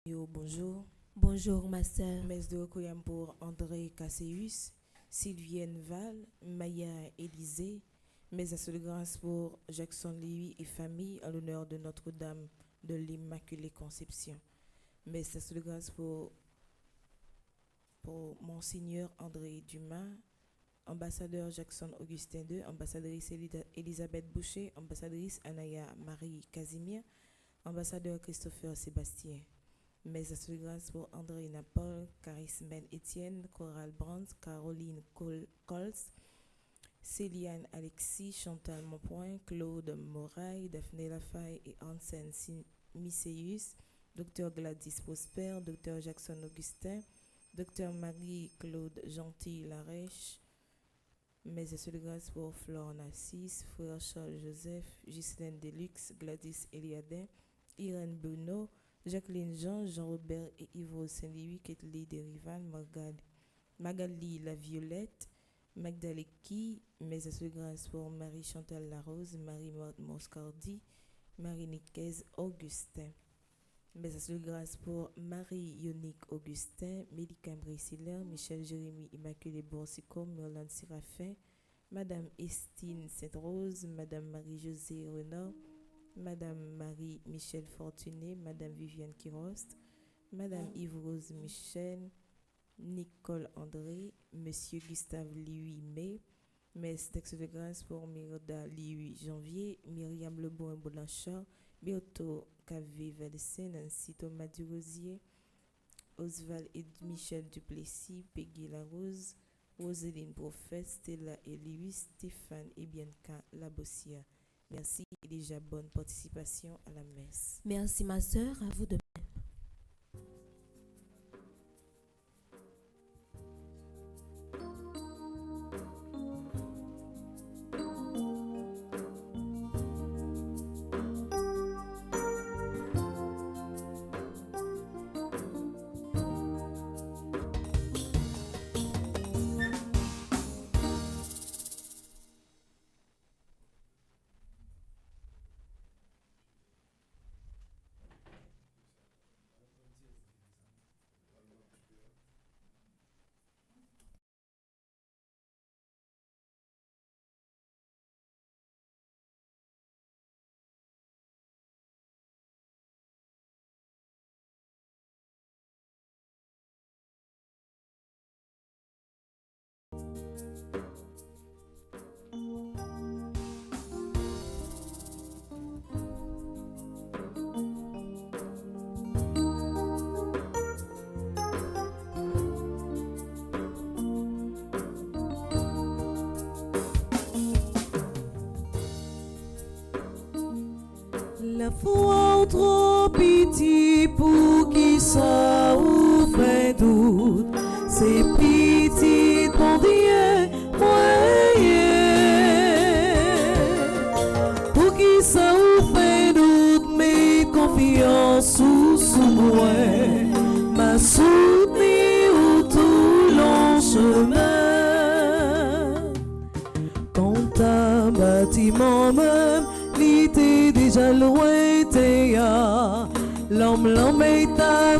Yo, bonjour. Bonjour, ma sœur. Messe de requiem pour André Casséus, Sylvienne Val, Maya Élysée. Messe à de grâce pour Jackson Louis et famille en l'honneur de Notre-Dame de l'Immaculée Conception. Messe à de grâce pour Monseigneur André Dumas, ambassadeur Jackson Augustin II, ambassadrice Elisabeth Boucher, ambassadrice Anaya Marie Casimir, ambassadeur Christopher Sébastien. Mes de grâce pour André Napol, Charismen Étienne, Coral Brands, Caroline Cols, Céliane Alexis, Chantal Monpoint, Claude Moraille, Daphné Lafaye et Hansen Misséus, Dr Gladys Prosper, Dr Jackson Augustin, Dr Marie-Claude Gentil Larèche. Mes de grâce pour Flore Narcisse, Frère Charles Joseph, Ghislaine Deluxe, Gladys Eliadin, Irène Bruno, Jacqueline Jean, Jean-Robert et Yves Saint-Louis, Ketli Derivan, Magali La Violette, Magdaleki, Mes de grâce pour Marie-Chantal Larose, Marie-Morte Moscardi, Marie-Nicaise Augustin. Mes de grâce pour Marie-Yonique Augustin, Mélika Brissiller, Michel Jérémy Immaculée Boursicot, Merlane Séraphin, Madame Estine Sainte-Rose, Madame Marie-Josée Renard, Madame Marie-Michel Fortuné, Madame Viviane Kirost, Madame Yves-Rose Michel, Nicole André, Monsieur Gustave Louis May, Messe texte de grâce pour Mirda Louis Janvier, Myriam Lebon Blanchard, Berthaud Cavé Valsé, Nancy Thomas Durosier, Oswald et Michel Duplessis, Peggy Larose, Roseline Prophète, Stella et Louis, Stéphane et Bianca Labossière. Merci et déjà bonne participation à la messe. Merci, ma sœur. À vous de La foi trop pitié pour qui ça ou fait doute, c'est pitié ton Dieu moyen. Pour qui ça ou fait doute, mais confiance sous moi, m'a soutenu tout long chemin. Quand t'as bâtiment même, l'idée déjà loin t'es ya. L'homme est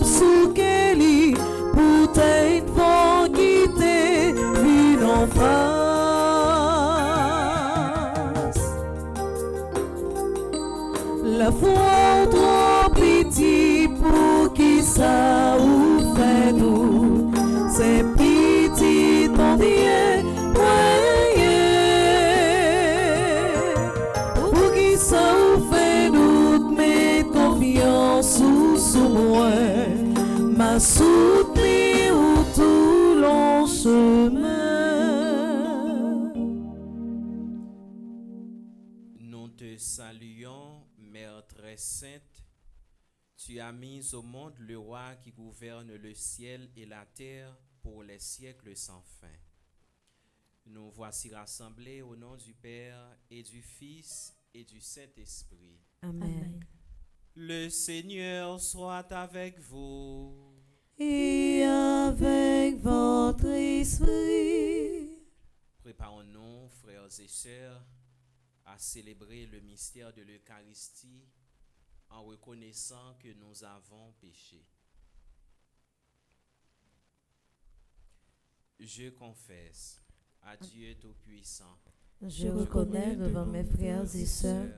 sous Kelly, pour t'être fort qui t'est vu en face. La foi trop pitié pour qui ça ou fait nous, c'est pitié ton Dieu moyen. Pour qui ça ou fait nous, mais confiance sous moi, m'a soutenu tout long chemin. Nous te saluons, Mère très sainte. Tu as mis au monde le roi qui gouverne le ciel et la terre pour les siècles sans fin. Nous voici rassemblés au nom du Père et du Fils et du Saint-Esprit. Amen. Le Seigneur soit avec vous. Et avec votre esprit. Préparons-nous, frères et sœurs, à célébrer le mystère de l'Eucharistie en reconnaissant que nous avons péché. Je confesse à Dieu Tout-Puissant, Je reconnais devant mes frères et sœurs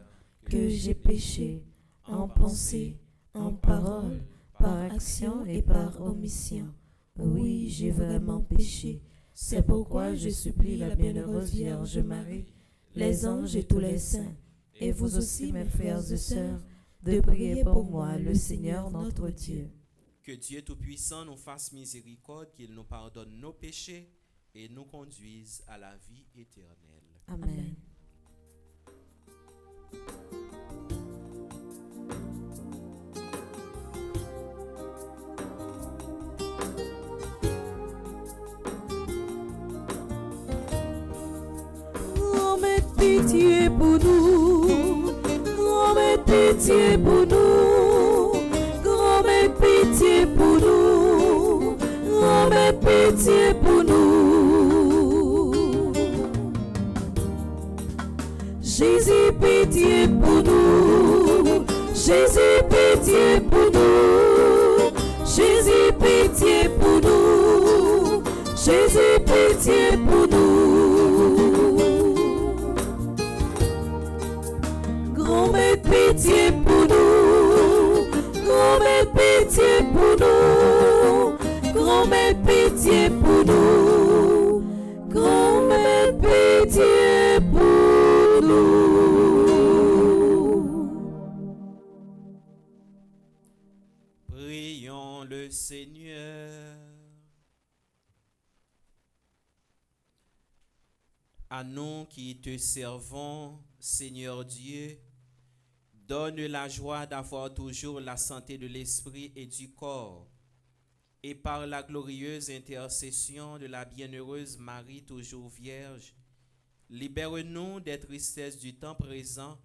que j'ai péché en pensée, en parole, par action et par omission. Oui, j'ai vraiment péché. C'est pourquoi je supplie la bienheureuse Vierge Marie, les anges et tous les saints, et vous aussi, mes frères et sœurs, de prier pour moi, le Seigneur notre Dieu. que Dieu Tout-Puissant nous fasse miséricorde, qu'il nous pardonne nos péchés et nous conduise à la vie éternelle. Amen. Oh, mais pitié pour nous, oh, mais pitié pour nous, oh, mais pitié pour nous, oh, mais pitié pour nous. Jésus, pitié pour nous, Jésus, pitié pour nous, Jésus, pitié pour nous, Jésus, pitié pour nous. Grand-mère, pitié pour nous, grand-mère, pitié pour nous, grand-mère, pitié pour nous, grand-mère, pitié pour nous. Prions le Seigneur. À nous qui te servons, Seigneur Dieu, donne la joie d'avoir toujours la santé de l'esprit et du corps, et par la glorieuse intercession de la bienheureuse Marie toujours vierge, libère-nous des tristesses du temps présent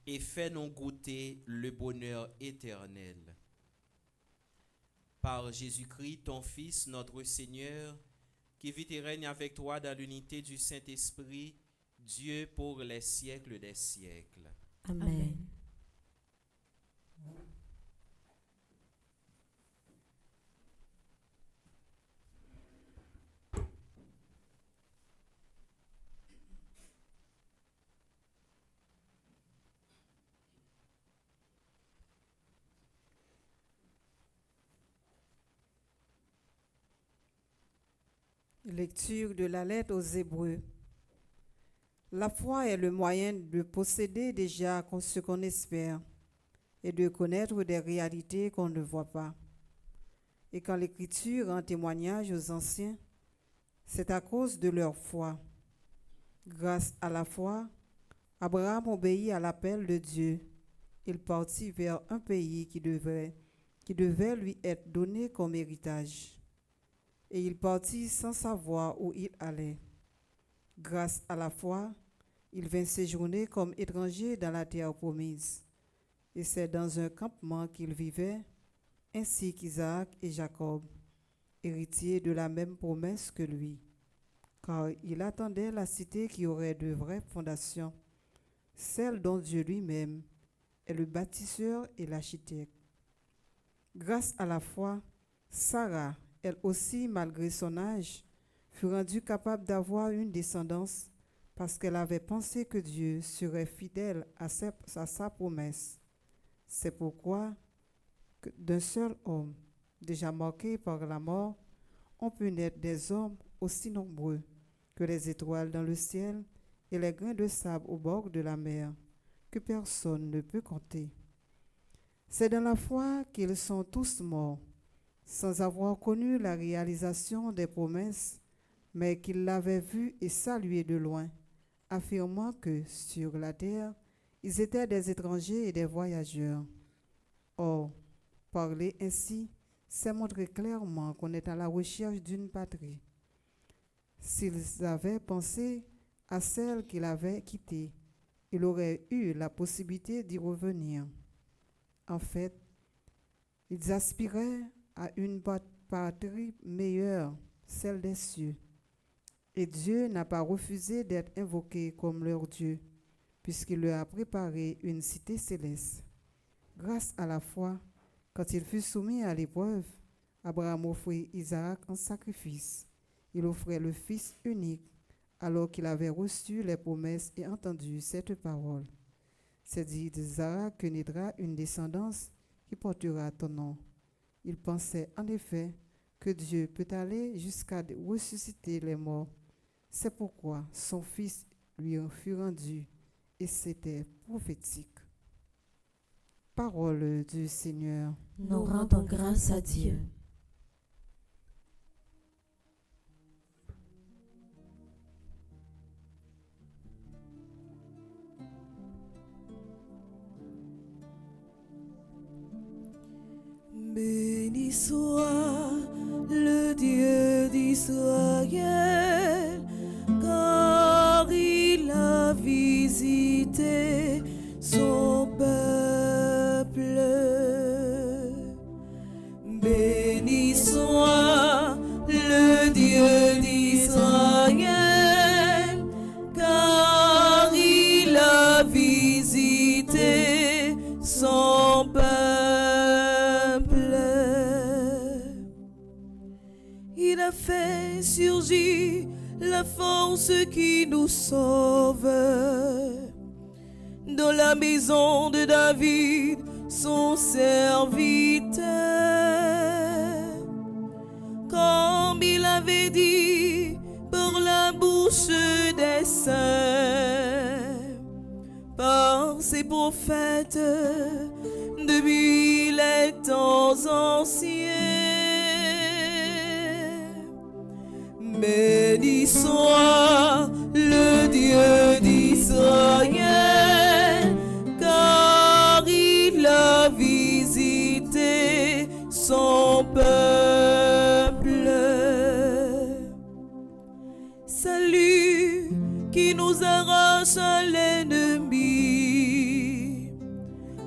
et fais-nous goûter le bonheur éternel. Par Jésus-Christ, ton Fils, notre Seigneur, qui vit et règne avec toi dans l'unité du Saint-Esprit, Dieu pour les siècles des siècles. Amen. Lecture de la lettre aux Hébreux. La foi est le moyen de posséder déjà ce qu'on espère et de connaître des réalités qu'on ne voit pas. Et quand l'Écriture rend témoignage aux anciens, c'est à cause de leur foi. Grâce à la foi, Abraham obéit à l'appel de Dieu il partit vers un pays qui devait lui être donné comme héritage. Et il partit sans savoir où il allait. Grâce à la foi, il vint séjourner comme étranger dans la terre promise. Et c'est dans un campement qu'il vivait, ainsi qu'Isaac et Jacob, héritiers de la même promesse que lui. Car il attendait la cité qui aurait de vraies fondations, celle dont Dieu lui-même est le bâtisseur et l'architecte. Grâce à la foi, Sarah, elle aussi, malgré son âge, fut rendue capable d'avoir une descendance parce qu'elle avait pensé que Dieu serait fidèle à sa promesse. C'est pourquoi, d'un seul homme, déjà marqué par la mort, on peut naître des hommes aussi nombreux que les étoiles dans le ciel et les grains de sable au bord de la mer, que personne ne peut compter. C'est dans la foi qu'ils sont tous morts, sans avoir connu la réalisation des promesses, mais qu'ils l'avaient vue et saluée de loin, affirmant que, sur la terre, ils étaient des étrangers et des voyageurs. Or, parler ainsi, c'est montrer clairement qu'on est à la recherche d'une patrie. S'ils avaient pensé à celle qu'ils avaient quittée, il aurait eu la possibilité d'y revenir. En fait, ils aspiraient à une patrie meilleure, celle des cieux. Et Dieu n'a pas refusé d'être invoqué comme leur Dieu, puisqu'il leur a préparé une cité céleste. Grâce à la foi, quand il fut soumis à l'épreuve, Abraham offrit Isaac en sacrifice. Il offrait le Fils unique, alors qu'il avait reçu les promesses et entendu cette parole. C'est dit d'Isaac que naîtra une descendance qui portera ton nom. Il pensait en effet que Dieu peut aller jusqu'à ressusciter les morts. C'est pourquoi son fils lui fut rendu, et c'était prophétique. Parole du Seigneur. Nous rendons grâce à Dieu. Béni soit le Dieu d'Israël, car il a visité son peuple. Béni soit le Dieu d'Israël, car il a visité son peuple. Il a fait surgir la force qui nous sauve. Dans la maison de David, son serviteur, comme il avait dit par la bouche des saints, par ses prophètes, depuis les temps anciens. Béni soit le Dieu d'Israël, car il a visité son peuple. Salut qui nous arrache à l'ennemi,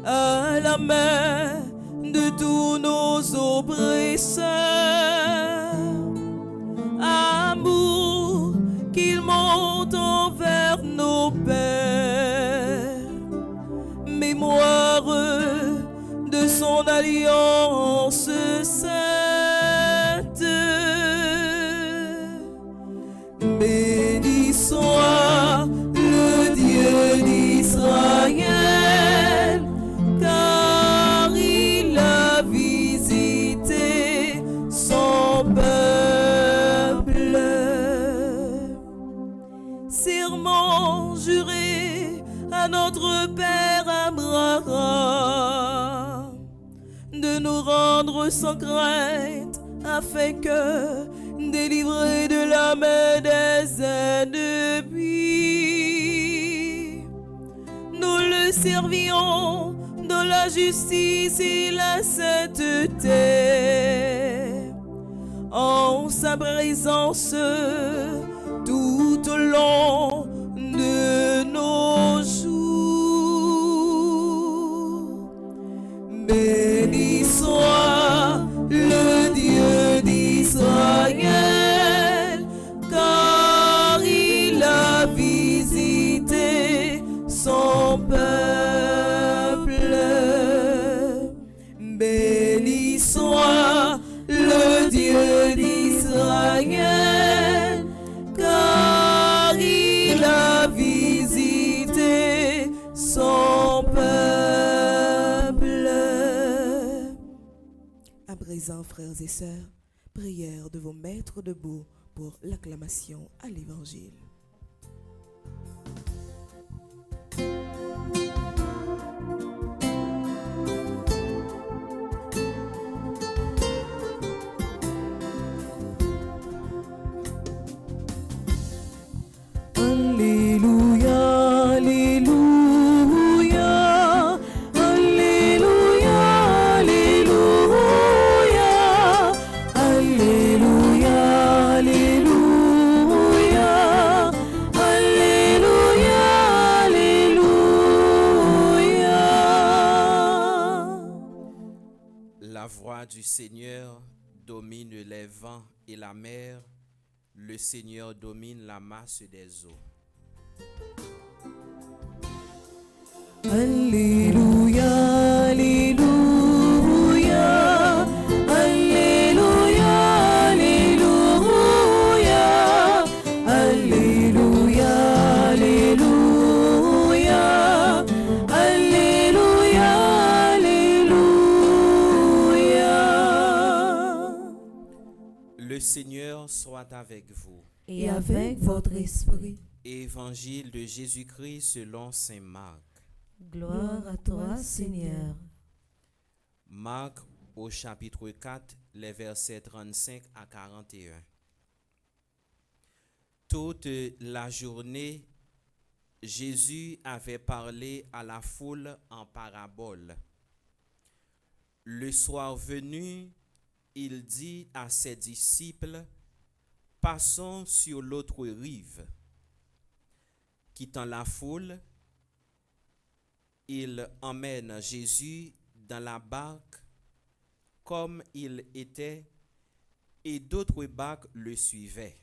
à la main de tous nos oppresseurs. Amour qu'il monte envers nos pères, mémoire de son alliance sainte. Béni soit le Dieu d'Israël, car il a visité son peuple. Serment juré à notre Père Abraham de nous rendre sans crainte, afin que, délivrés de la main des ennemis, nous le servions dans la justice et la sainteté, en sa présence tout au long de nos jours. Béni soit le Dieu d'Israël, car il a visité son peuple. Béni soit le Dieu d'Israël, car il a visité son peuple. À présent, frères et sœurs, prière de vos maîtres debout pour l'acclamation à l'Évangile. Alléluia, Alléluia, Alléluia, Alléluia, Alléluia, Alléluia, Alléluia, Alléluia. La voix du Seigneur domine les vents et la mer. Le Seigneur domine la masse des eaux. Alléluia, Alléluia, Alléluia, Alléluia, Alléluia, Alléluia, Alléluia. Le Seigneur soit avec vous. Et avec votre esprit. Évangile de Jésus-Christ selon saint Marc. Gloire à toi, Seigneur. Marc au chapitre 4, les versets 35 à 41. Toute la journée, Jésus avait parlé à la foule en parabole. Le soir venu, il dit à ses disciples, « Passons sur l'autre rive. » Quittant la foule, il emmène Jésus dans la barque comme il était, et d'autres barques le suivaient.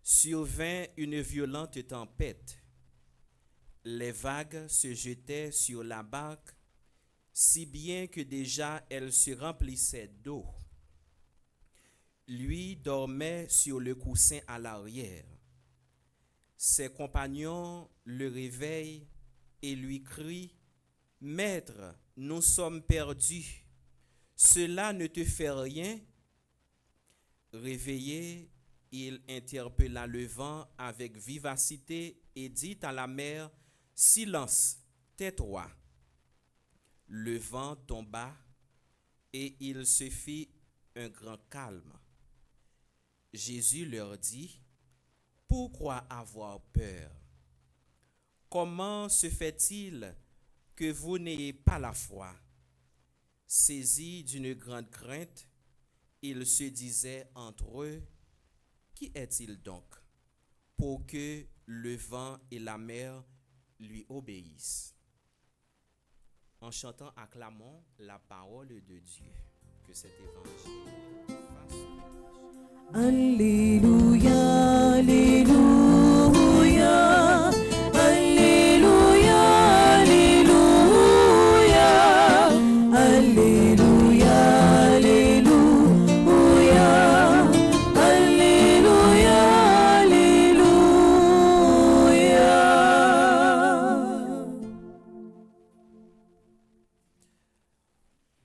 Survint une violente tempête. Les vagues se jetaient sur la barque, si bien que déjà elle se remplissait d'eau. Lui dormait sur le coussin à l'arrière. Ses compagnons le réveillent et lui crient, « Maître, nous sommes perdus. Cela ne te fait rien ?» Réveillé, il interpella le vent avec vivacité et dit à la mer, « Silence, tais-toi. » Le vent tomba et il se fit un grand calme. Jésus leur dit, « Pourquoi avoir peur? Comment se fait-il que vous n'ayez pas la foi? » Saisis d'une grande crainte, ils se disaient entre eux, « Qui est-il donc pour que le vent et la mer lui obéissent? » En chantant, acclamons la parole de Dieu. Que cet évangile fasse. Alléluia, Alléluia, Alléluia, Alléluia, Alléluia, Alléluia, Alléluia, Alléluia.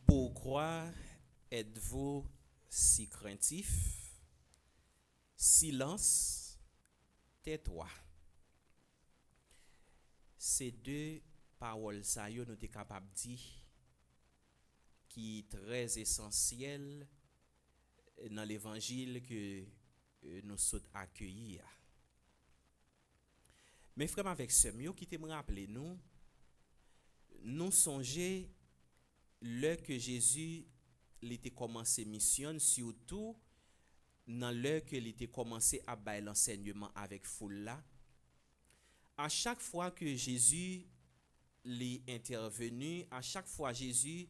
Pourquoi êtes-vous si craintif? Silence, tais-toi. Ces deux paroles, ça y est, nous sommes capables de dire qui sont très essentielles dans l'évangile que nous sommes accueillis. Mais frère, avec ce mieux qui te me rappelé nous, nous songeons l'heure que Jésus il était commencé mission, surtout dans l'heure que il était commencé à bailler l'enseignement avec foule là. À chaque fois que Jésus est intervenu, à chaque fois Jésus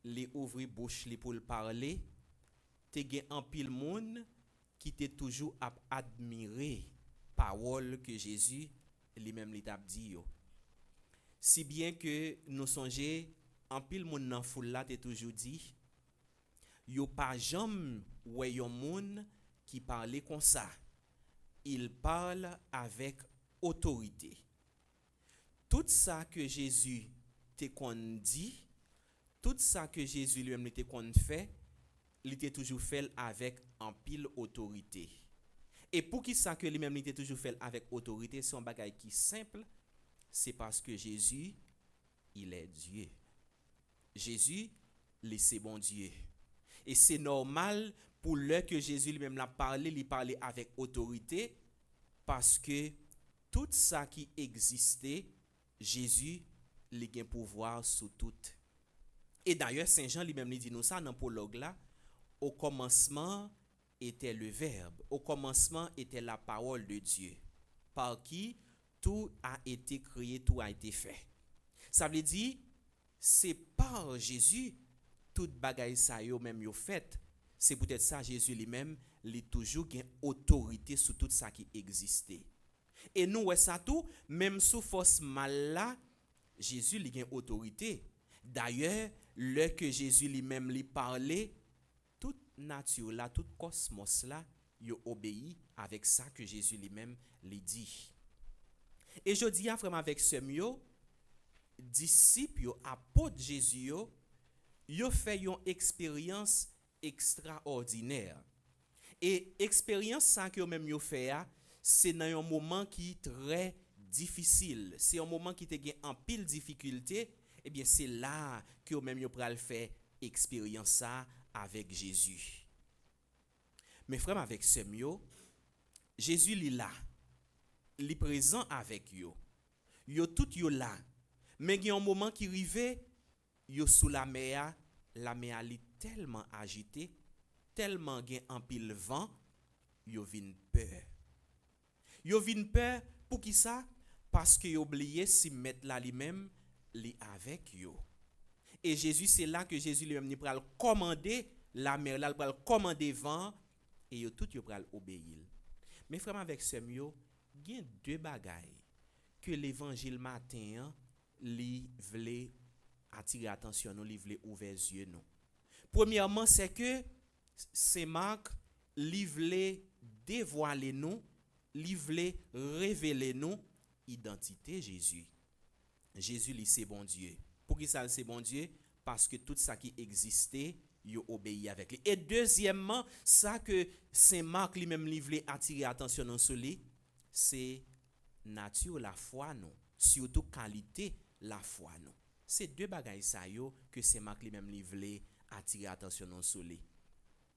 les ouvrit bouche li pour le parler, te gen en pile monde qui était toujours à admirer parole que Jésus lui-même li t'a dit yo. Si bien que nous songeons en pile monde dans foule là te toujours dit yo pas jamais ouais yon monde qui parlait comme ça. Il parle avec autorité. Tout ça que Jésus te kon dit, tout ça que Jésus lui-même te kon fait, il était toujours fait avec en pile autorité. Et pour qui ça que lui-même était toujours fait avec autorité, c'est un bagage qui simple, c'est parce que Jésus, il est Dieu. Jésus, c'est bon Dieu. Et c'est normal pour l'heure que Jésus lui-même l'a parlé, il parlait avec autorité, parce que tout ça qui existait, Jésus, il a un pouvoir sur tout. Et d'ailleurs, Saint Jean lui-même dit nous ça dans le prologue là, au commencement était le Verbe, au commencement était la parole de Dieu, par qui tout a été créé, tout a été fait. Ça veut dire, c'est par Jésus, toute bagaille ça yo même yo fait. C'est peut-être ça Jésus lui-même, il toujours gain autorité sur tout ça qui existait. Et nous ouais ça tout, même sous force mal là, Jésus il gain autorité. D'ailleurs, le que Jésus lui-même lui parlait, toute nature là, tout cosmos là, yo obéit avec ça que Jésus lui-même lui dit. Et je dis à frère avec ce mio, disciples yo apôtres Jésus yo fait une expérience extraordinaire. Et expérience ça que même yo fait c'est dans un moment qui est très difficile, c'est un moment qui te gagne en pile difficulté, et bien c'est là que même yo pral faire expérience ça avec Jésus. Mes frères avec ce mio, Jésus il est là. Il est présent avec yo. Yo tout yo là. Mais il y a un moment qui arrive, yo sous la mer est tellement agitée, tellement gen en pile vent, yo vin peur. Yo vin peur pour qui ça? Parce que yo oublié si mettre là lui-même li avec yo. Et Jésus c'est là que Jésus lui-même il pral commander la mer là, il pral commander vent et yo tout yo pral obéir. Mes frères avec ce mio, gen deux bagailles que l'évangile matin li vle attirer attention nous, li vle ouvrir yeux nous. Premièrement, c'est que c'est Marc li vle dévoiler nous, li vle révéler nous identité Jésus. Jésus li c'est bon Dieu. Pour qui ça c'est bon Dieu? Parce que tout ça qui existait, yo obéi avec lui. Et deuxièmement, ça que Saint Marc lui-même li vle attirer attention nous sur lui, c'est nature la foi nous, surtout qualité la foi nous. C'est deux bagailles ça yo que Saint Marc lui-même li vle attirer attention nous sur lui.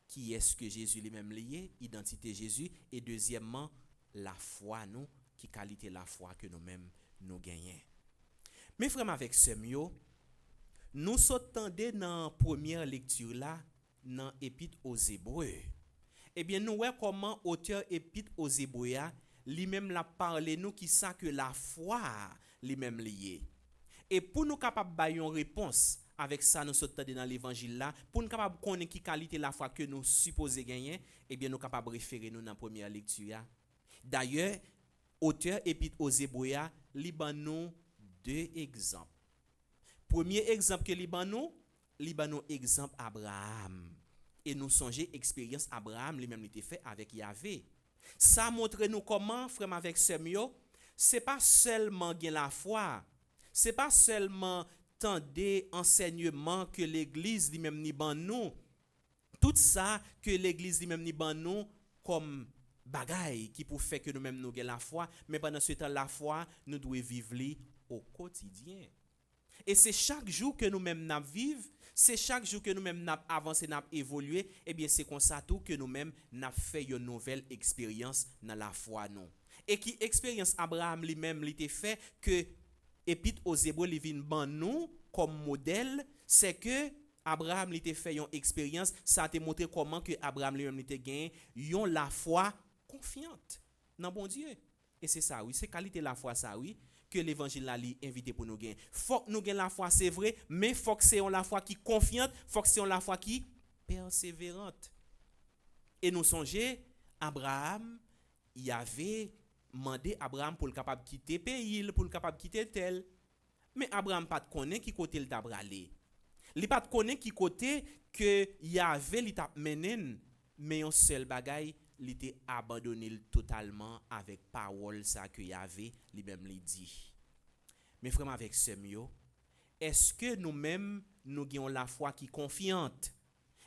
Qui est-ce que Jésus lui-même lié, identité Jésus, et deuxièmement la foi nous, qui qualité la foi que nous-mêmes nous gagnons. Mes frères avec ce mio, nous s'entendons dans première lecture là dans Épître aux Hébreux. Eh bien nous voyons comment auteur Épître aux Hébreux lui-même l'a parlé nous qui ça que la foi lui-même lié. Et pour nous capable bailler une réponse avec ça nous s'entendons dans l'évangile là, pour nous capable connaître qui qualité la foi que nous supposons gagner, eh bien nous capable référer nous dans première lecture. D'ailleurs, auteur Épître aux Hébreux nous deux exemples. Premier exemple que Libanon exemple Abraham. Et nous songeons expérience Abraham lui-même était fait avec Yahvé. Ça montre nous comment frère avec Semio, c'est pas seulement gain la foi, c'est pas seulement tendre enseignement que l'église lui-même ni ban nous. Tout ça que l'église lui-même ni ban nous comme bagaille qui pour faire que nous-mêmes nous gain la foi, mais pendant ce temps la foi nous devons vivre au quotidien. Et c'est chaque jour que nous-mêmes n'a vivre, c'est chaque jour que nous-mêmes n'a avancé, n'a évolué, et bien c'est comme ça tout que nous-mêmes n'a fait une nouvelle expérience dans la foi nous. Et qui expérience Abraham lui-même l'était fait que Épître aux Hébreux li vinn ban nous comme modèle, c'est que Abraham li te fait une expérience, ça te montré comment que Abraham lui-même te gagné yon la foi confiante dans bon Dieu. Et c'est ça oui, c'est qualité la foi ça oui que l'évangile là li invité pour nous gagner. Faut que nous gagne la foi c'est vrai, mais faut que c'est la foi qui confiante, faut que c'est la foi qui persévérante. Et nous songeons Abraham, il avait demandé Abraham pour le capable quitter pays, pour le capable quitter tel. Mais Abraham pas de connaît qui côté le t'a bralé. Il pas de connaît qui côté que Yahvé li t'a mené, mais un seul bagay il était abandonné totalement avec parole ça que Yahvé lui-même lui dit. Mais frère avec ce mieux, est-ce que nous-mêmes nous avons la foi qui confiante?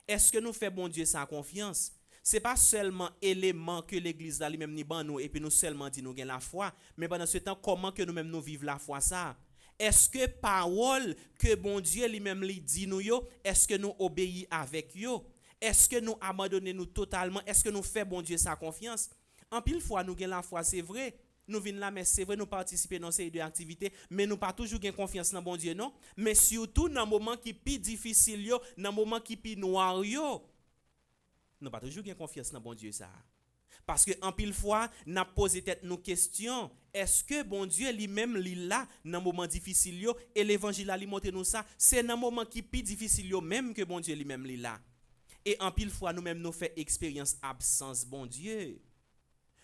Est-ce que nous faisons bon Dieu sans confiance? C'est pas seulement élément que l'église là lui-même ni ban nous et puis nous seulement dit nous avons la foi, mais pendant ce temps comment que nous-mêmes nous vivons la foi ça? Est-ce que parole que bon Dieu lui-même lui dit nous yo, est-ce que nous obéissons avec yo? Est-ce que nous abandonnons nous totalement? Est-ce que nous faisons bon Dieu sa confiance? En pile fois nous avons la foi, c'est vrai. Nous venons là, mais c'est vrai, nous participons dans ces deux activités, mais nous pas toujours gain confiance dans bon Dieu, non? Mais surtout dans le moment qui plus difficile, dans le moment qui plus noir, nous pas toujours gain confiance dans bon Dieu ça. Parce que en pile fois, n'a posé tête nos questions. Est-ce que bon Dieu lui-même li là dans moment difficile et l'évangile a lui montre nous ça, c'est dans moment qui plus difficile même que bon Dieu lui-même li là. Et en pile fois nous-mêmes nous fait expérience absence bon Dieu.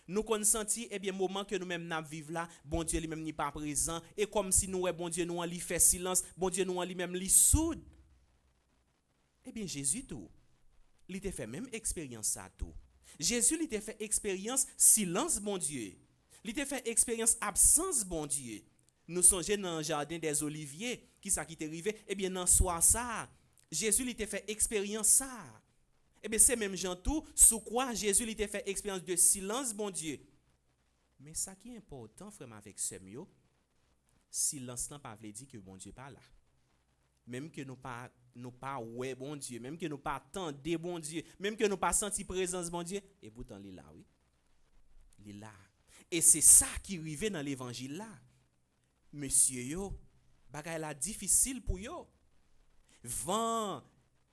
Nous consenti eh bien moment que nous-mêmes n'a vivre là, bon Dieu lui-même n'est pas présent et comme si nous bon Dieu nous en li fait silence, bon Dieu nous en lui-même li soude. Eh bien Jésus tout, il t'a fait même expérience ça tout. Jésus il t'a fait expérience silence bon Dieu. Il t'a fait expérience absence bon Dieu. Nous songeons dans le jardin des oliviers, qui ça qui t'est arrivé, eh bien dans soir ça, Jésus il t'a fait expérience ça. Eh bien c'est même Jean tout, sous quoi Jésus il t'a fait expérience de silence bon Dieu. Mais ça qui est important frère avec ce mieux, silence n'a pas veut dire que bon Dieu pas là. Même que nous pas ouais bon Dieu, même que nous pas attendre bon Dieu, même que nous pas senti présence bon Dieu, et pourtant il est là oui. Il est là. Et c'est ça qui arrive dans l'évangile là. Monsieur yo, bagay la difficile pour yo. Vent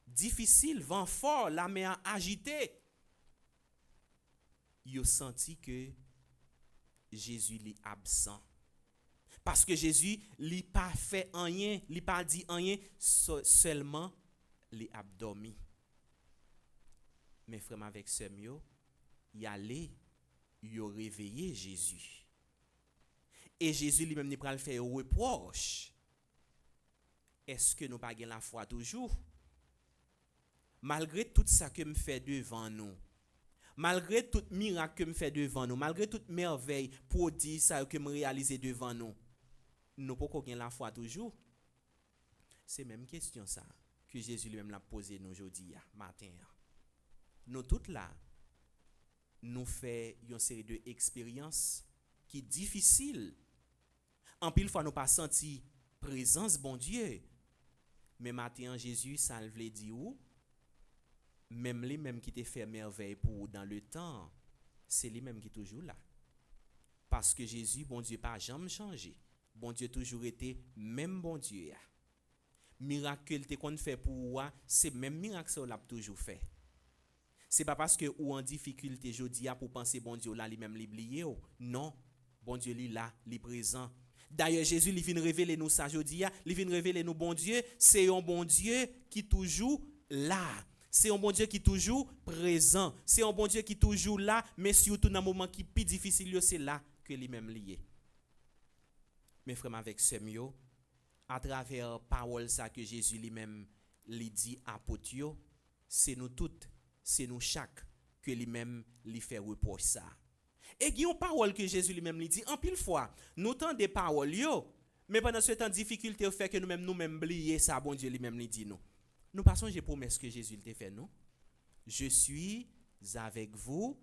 difficile, vent fort, la mer agitée. Yo senti que Jésus est absent. Parce que Jésus n'a pas fait rien, il n'a pas dit rien, seulement il a dormi. Mais frère avec ce mieux, il allait, il a réveillé Jésus. Et Jésus lui-même n'a pas le faire reproche. Est-ce que nous pas la foi toujours? Malgré tout ça que me fait devant nous, malgré tout miracle que me fait devant nous, malgré toute merveille pour dire ça que me réaliser devant nous, nous pouvons pas la foi toujours. C'est même question ça que Jésus lui-même l'a posé nous aujourd'hui matin. Nous toutes là, nous fait une série de expériences qui difficiles. En pile fois nous pas senti présence bon Dieu. Mais matin Jésus ça veut dire où même les mêmes qui te fait merveille pour dans le temps, c'est lui même qui est toujours là. Parce que Jésus bon Dieu pas jamais changé. Bon Dieu toujours été même bon Dieu. Miracle te qu'on fait pour moi, c'est même miracle ça l'a toujours fait. C'est pas parce que ou en difficulté jodi a pour penser bon Dieu là lui-même l'oublier non, bon Dieu lui là, lui présent. D'ailleurs Jésus il vient révéler nous ça jodi a, il vient révéler nous bon Dieu, c'est un bon Dieu qui toujours là. C'est un bon Dieu qui toujours présent, c'est un bon Dieu qui toujours là, mais surtout dans moment qui plus difficile c'est là que lui-même lié. Mes frères avec ce mieux, à travers parole ça que Jésus lui-même lui dit à Potio, c'est nous toutes, c'est nous chaque que lui-même lui fait reproche ça. Et il y a une parole que Jésus lui-même lui dit en pile fois, nous tant des paroles yo, mais pendant ce temps difficulté fait que nous-mêmes oublier ça bon Dieu lui-même lui dit nous. Nous passons les promesses que Jésus t'a fait nous. Je suis avec vous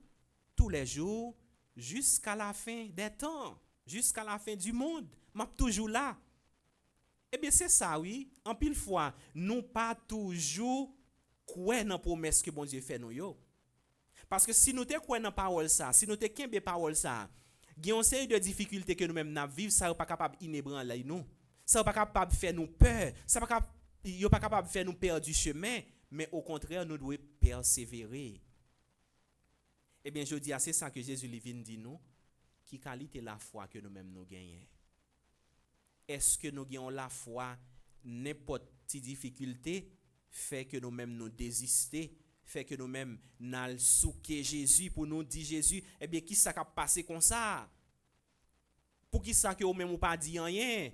tous les jours jusqu'à la fin des temps, jusqu'à la fin du monde. M'a toujours là. Eh bien c'est ça oui, en pile fois, nous pas toujours croire dans promesse que bon Dieu fait nous yo. Parce que si nous te croire dans parole ça, si nous te kembe parole ça, Il y a une série de difficultés que nous-mêmes nous vivons, ça n'est pas capable d'inébranler nous. Ça n'est pas capable de faire nous peur. Ça n'est pas capable de faire nous perdre du chemin. Mais au contraire, nous devons persévérer. Eh bien, je dis, c'est ça que Jésus vient dit nous. Qui qualité la foi que nous-mêmes nous gagnons? Est-ce que nous gagnons la foi n'importe quelle difficulté fait que nous-mêmes nous désister, fait que nous-mêmes nous souquer Jésus pour nous dire Jésus, eh bien, qui ça qui a passé comme ça? Pour qui ça que vous même pas dit rien?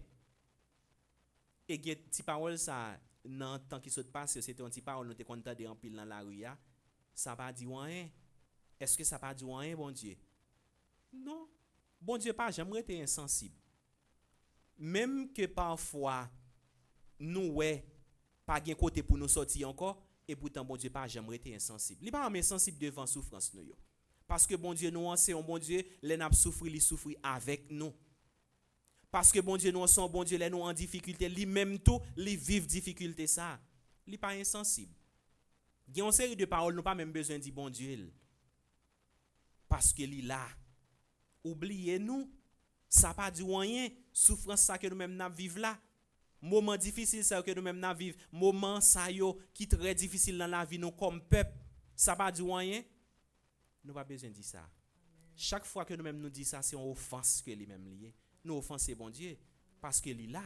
Et que petite parole ça dans temps qui se passe, c'était un petit parole nous te entendre en pile dans la rue, ça pas dit rien. Est-ce que ça pas dit rien, bon Dieu? Non. Bon Dieu pas jamais été insensible. Même que parfois nous pas gain côté pour nous sortir encore et pourtant bon Dieu pas jamais été insensible. Il pas insensible devant souffrance nous yo. Parce que bon Dieu nous c'est un bon Dieu, les n'a souffrir, il souffre avec nous. Parce que bon Dieu nous c'est un bon Dieu, les nous en difficulté, lui même tout, lui vivre difficulté ça. Il pas insensible. Il y a une série de paroles nous pas même besoin de dire bon Dieu. Parce que il là. Oubliez-nous, ça pas du rien, souffrance ça que nous-mêmes n'a vivre là. Moment difficile ça que nous-mêmes n'a vivre, moment ça yo qui très difficile dans la vie nous comme peuple, ça pas du rien. Nous pas besoin de dire ça. Chaque fois que nous-mêmes nous dit ça, c'est une offense que lui-même lié. Nous offenser bon Dieu parce que il est là.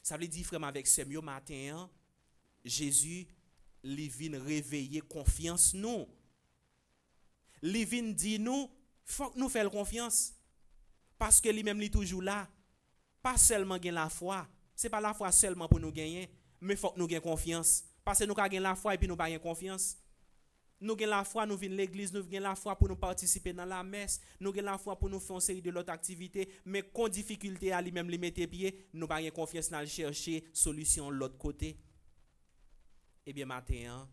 Ça veut dire frère avec ce mieux matin, Jésus il vient réveiller confiance nous. Il vient dire nous faut que nous fassions confiance parce que lui-même est toujours là. Pas seulement gagner la foi, c'est pas la foi seulement pour nous gagner, mais faut que nous gagner confiance parce que nous gagner la foi et puis nous pas gagner confiance. Nous gagnons la foi, nous venons à l'église, nous gagnons la foi pour nous participer dans la messe, nous gagnons la foi pour nous faire une série de l'autre activité, mais quand difficulté à lui-même les mettre pied, nous pas gagner confiance dans chercher solution de l'autre côté. Eh bien matin,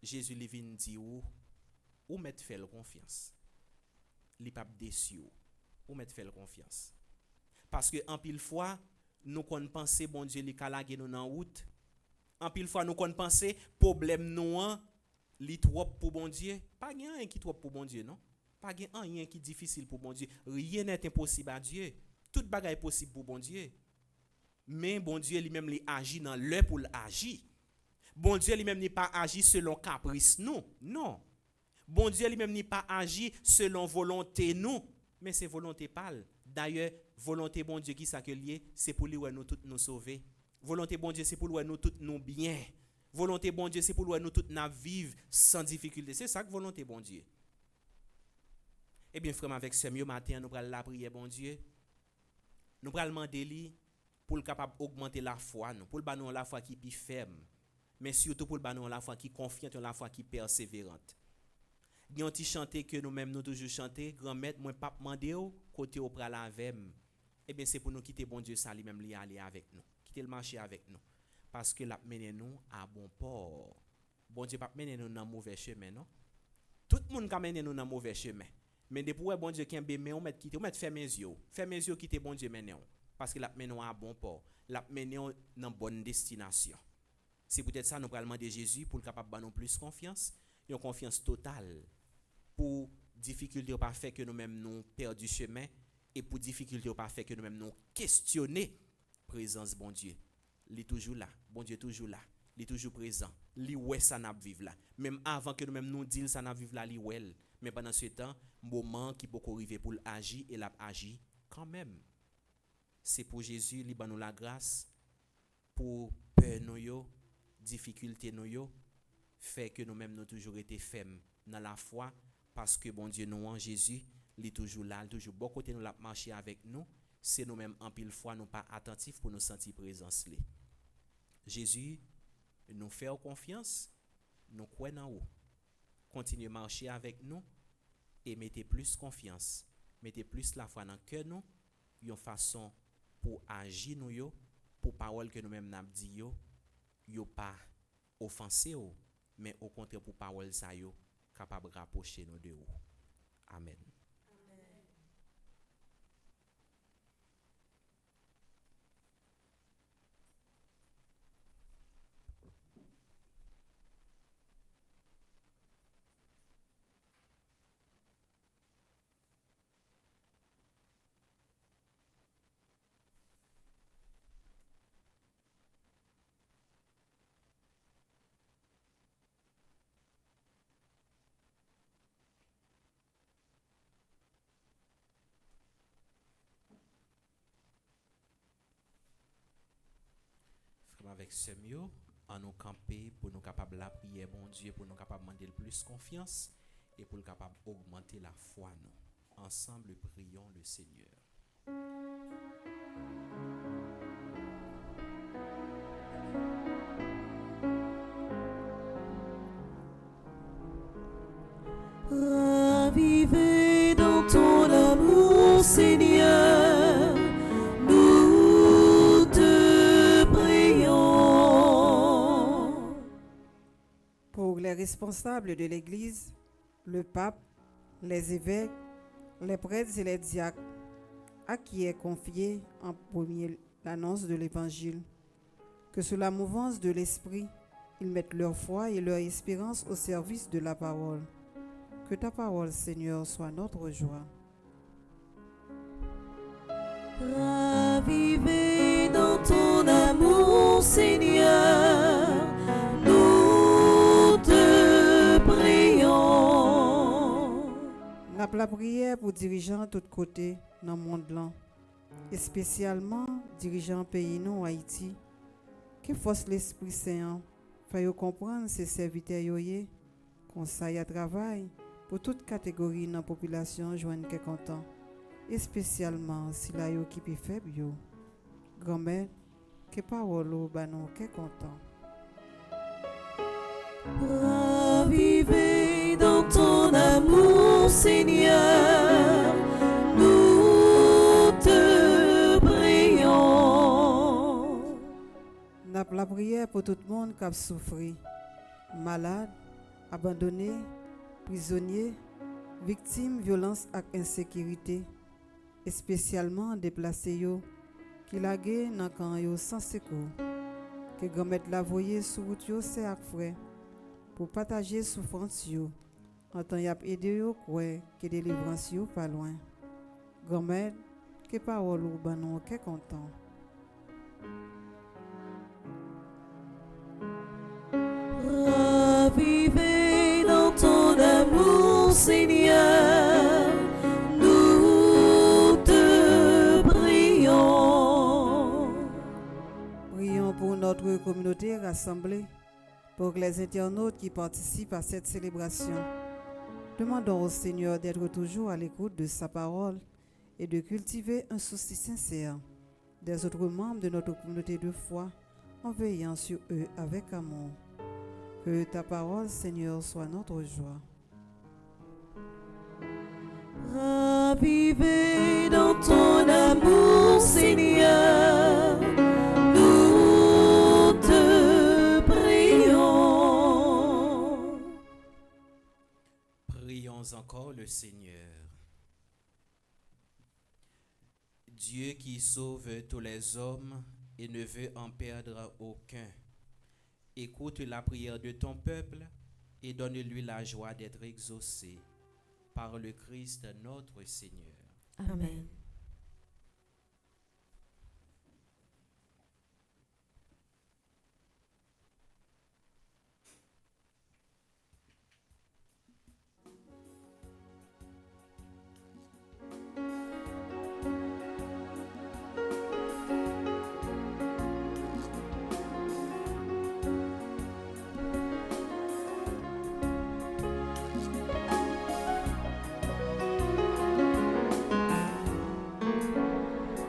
Jésus lui vient dire ou mettre faire confiance. Li pas déçu ou mettre faire confiance parce que en pile fois nous qu'on penser bon Dieu li calage nous dans route en pile fois nous qu'on penser problème nous li trop pour bon Dieu pas rien qui trop pour bon Dieu non pas rien qui difficile pour bon Dieu rien n'est impossible à Dieu toute bagaille est possible pour bon Dieu mais bon Dieu lui-même li agit dans l'heure pour l'agir bon Dieu lui-même n'est pas agi selon caprice non bon Dieu lui-même n'est pas agi selon volonté nous, mais c'est volonté pâle. D'ailleurs, volonté bon Dieu qui s'accueille, c'est pour lui nous tous nous sauver. Volonté bon Dieu c'est pour lui nous tous nous bien. Volonté bon Dieu c'est pour lui nous tous nous vivre sans difficulté. C'est ça que volonté bon Dieu. Eh bien frère avec ce mieux matin nous prenons la prière bon Dieu. Nous prenons demander lui pour le capable augmenter la foi nous, pour le banon la foi qui plus ferme, mais surtout pour le banon la foi qui confiante, la foi qui persévérante. Il y a un petit chanté que nous-mêmes nous toujours chanter, grand-maître, moi pas demander côté au pral avec. Eh bien c'est pour nous quitter bon Dieu ça lui-même li aller avec nous, quitter le marché avec nous parce que l'a mener nous à bon port. Bon Dieu pas mener nous dans mauvais chemin non. Tout le monde ka mener nous dans mauvais chemin. Mais depuis bon Dieu qui aime mais on met quitter, on met fermer les yeux quitter bon Dieu mener parce que l'a mener nous à bon port, l'a mener dans bonne destination. C'est peut-être ça nous pral demander Jésus pour capable ba nous plus confiance, une confiance totale. Pour difficulté pas fait que nous-mêmes nous perdons du chemin et pour difficulté pas fait que nous-mêmes nous questionner présence bon Dieu. Il est toujours là, bon Dieu toujours là, il est toujours présent. Li ouais ça n'a vivre là. Même avant que nous-mêmes nous dire ça n'a vivre là li ouais. Mais pendant ce temps, moment qui peut arriver pour agir et l'a agit quand même. C'est pour Jésus li ban nous la grâce pour peur nous yo, difficulté nous yo fait que nous-mêmes nous toujours été fermes dans la foi. Parce que bon Dieu nous en Jésus, il est toujours là, il est toujours bon côté nous l'a marché avec nous, c'est nous-mêmes en pile fois nous pas attentifs pour nous sentir présence là. Jésus nous fait confiance, nous croyons en vous. Continuez à marcher avec nous et mettez plus confiance, mettez plus la foi dans le cœur nous, une façon pour agir nous yo, pour parole que nous-mêmes n'a dit yo pas offensé mais au contraire pour parole ça yo capable de rapprocher nous de vous. Amen. avec ce mieux, en nous camper pour nous capables la prier, bon Dieu, pour nous capables de demander plus confiance et pour nous capables d'augmenter la foi. Nous. Ensemble, prions le Seigneur. Ravivez dans ton amour, Seigneur, nous te prions. Pour les responsables de l'Église, le pape, les évêques, les prêtres et les diacres, à qui est confiée en premier l'annonce de l'Évangile, que sous la mouvance de l'Esprit, ils mettent leur foi et leur espérance au service de la parole. Que ta parole, Seigneur, soit notre joie. Ravivez dans ton amour, Seigneur, nous te prions. N'a la prière pour dirigeants de tous côtés dans le monde là, et spécialement dirigeants pays non Haïti, que force l'Esprit Saint, fait comprendre ces serviteurs yoyé, conseil à travail, pour toute catégorie dans la population joindre qui content, et spécialement si la yo qui peut faible yo. Grand-mère, que parole au banon qui content. Ravivez dans ton amour, Seigneur, nous te prions. N'a la prière pour tout le monde qui a souffert, malade, abandonné, prisonniers, victimes, violence et insécurité, et spécialement déplacés qui laguent dans camp sans secours, que grand-mère la voyer sur route yo c'est ak frère pour partager souffrance yo, en temps y a aider yo quoi que délivrance yo pas loin. Grand-mère, que parole ou banon que content. Ravivez dans ton amour, Seigneur, nous te prions. Prions pour notre communauté rassemblée, pour les internautes qui participent à cette célébration. Demandons au Seigneur d'être toujours à l'écoute de sa parole et de cultiver un souci sincère des autres membres de notre communauté de foi en veillant sur eux avec amour. Que ta parole, Seigneur, soit notre joie. Ravivez dans ton amour, Seigneur, nous te prions. Prions encore le Seigneur. Dieu qui sauve tous les hommes et ne veut en perdre aucun. Écoute la prière de ton peuple et donne-lui la joie d'être exaucé par le Christ notre Seigneur. Amen.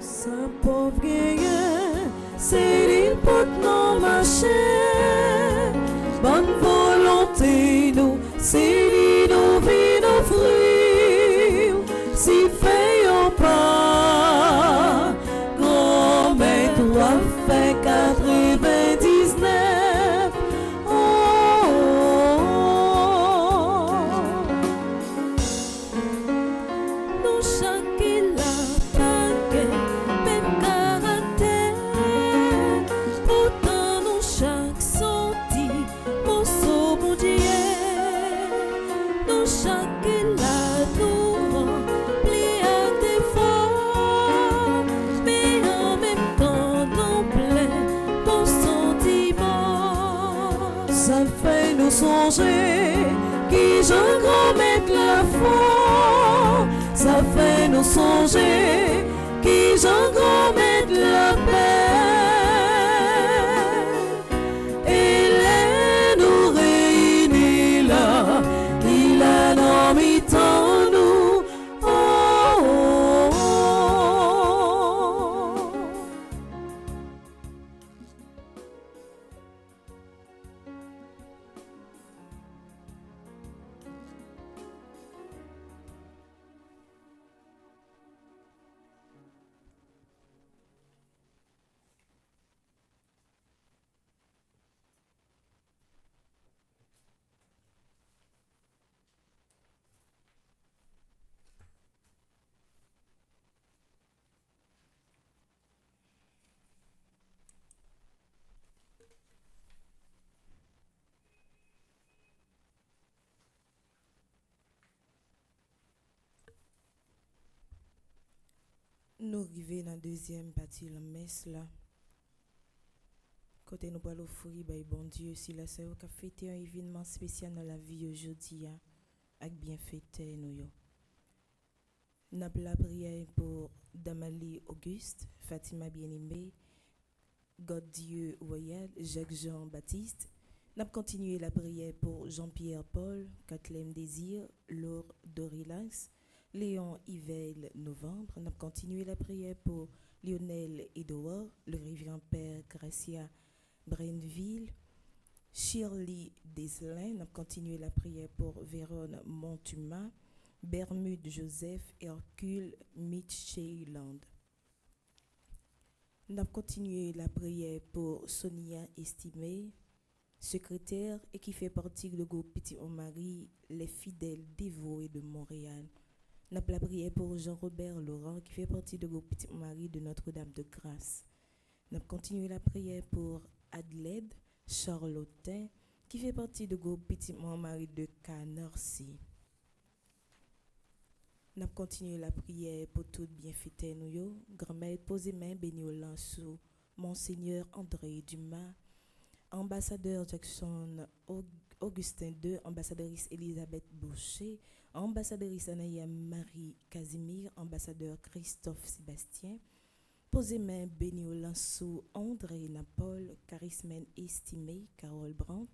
Saint pauvre gagnant, c'est l'importe non marcher. Bonne volonté nous, c'est nos vies, nos fruits. Si fait pas, grand-mère doit faire 99. Oh, oh, oh. Nous chaque la même caractère, pourtant nous chaque sorti, mon saut bon Dieu, nous chaque la nous rempli à défaut, mais en même temps nous plein bon sentiment. Ça fait nous songer qui j'en grand mettre la foi. Ça fait nous songer qui j'en grand mettre la paix. Nous arrivons dans la deuxième partie de la messe là. Côté nous allons offrir, bon Dieu, si la sœur a fêté un événement spécial dans la vie aujourd'hui, avec bien fêté nous. Nous avons la prière pour Damali Auguste, Fatima Bien-Aimée, God Dieu Royal, Jacques-Jean Baptiste. Nous avons continué la prière pour Jean-Pierre Paul, Kathleen Désir, Laure Dorilax, Léon Yvel Novembre. Nous avons continué la prière pour Lionel Edouard, le révérend Père Gracia Brainville, Shirley Deslin. Nous avons continué la prière pour Véronne Montuma, Bermude Joseph, Hercule Mitchelland. Nous avons continué la prière pour Sonia Estimé, secrétaire et qui fait partie du groupe Petit Marie, les fidèles dévoués de Montréal. Nous avons la prière pour Jean-Robert Laurent qui fait partie du groupe Petit Marie de Notre-Dame de Grâce. Nous avons continué la prière pour Adelaide Charlotin qui fait partie du groupe Petit Marie de Canarsie. Nous avons continué la prière pour toutes bienfaiteurs nous. Grand-mère, posez main béniolant sous Monseigneur André Dumas, ambassadeur Jackson Augustin II, ambassadrice Elisabeth Boucher, ambassadrice Anaya Marie Casimir, ambassadeur Christophe Sébastien. Posez main béniolant sous André Napol, charismène estimé Carole Brandt,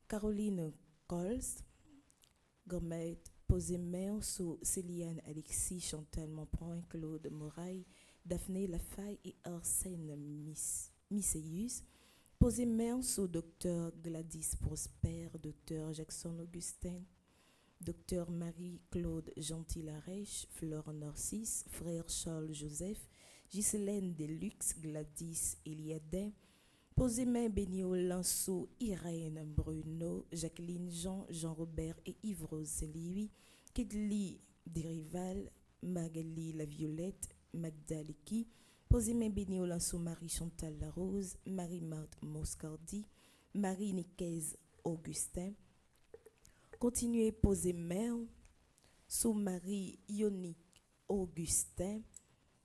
Caroline Coles. Grand-mère, posez main sous Céliane Alexis, Chantal Montpoint, Claude Moraille, Daphné Lafaille et Arsène Misséus. Posez main sous Dr Gladys Prosper, Dr Jackson Augustin, Dr Marie-Claude Gentil-Arèche, Flore Narcisse, Frère Charles Joseph, Ghislaine Deluxe, Gladys Eliadin. Posez main béniolant sous Irène Bruno, Jacqueline Jean, Jean-Robert et Yves-Rose Louis, Kedli Derival, Magali La Violette, Magdaleki. Posez main béniolant sous Marie-Chantal Larose, Marie-Marthe Moscardi, Marie-Nicaise Augustin. Continuez poser main sous Marie-Ionique Augustin,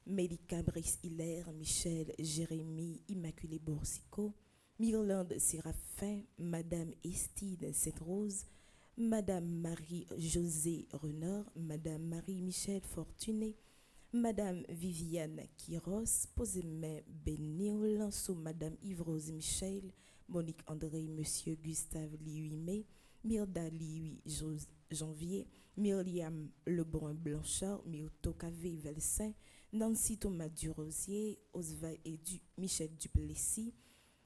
Mélika Brice Hilaire, Michel Jérémy Immaculée Borsico, Myrlande Séraphin, Madame Estide Sainte-Rose, Madame Marie-Josée Renard, Madame Marie-Michel Fortuné, Madame Viviane Quiros. Posez main béniolant sous Madame Yves-Rose Michel, Monique André, Monsieur Gustave Liuimé, Myrda Liui Janvier, Myriam Lebrun Blanchard, Myrto Cavé Velsin, Nancy Thomas Durosier, Osval et Michel Duplessis.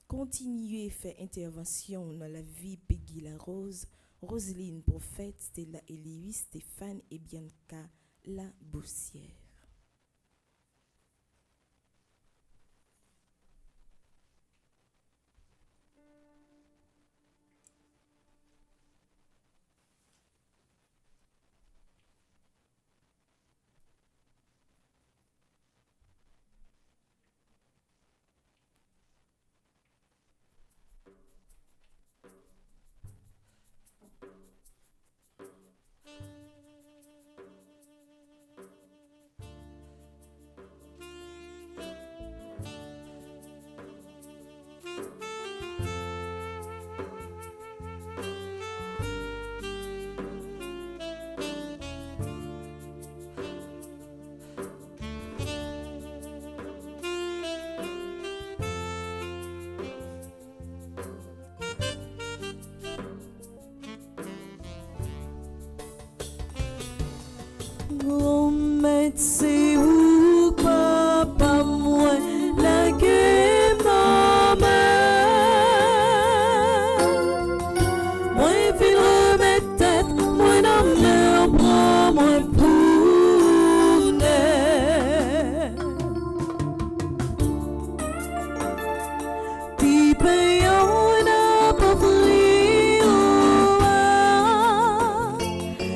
Continuez faire intervention dans la vie Peggy Larose, Roselyne Prophète, Stella Eliwi, Stéphane et Bianca La Boussière. C'est où papa moi la gueule maman moi fil remettre tête moi dans leur bras moi pour ti payons n'a pas pris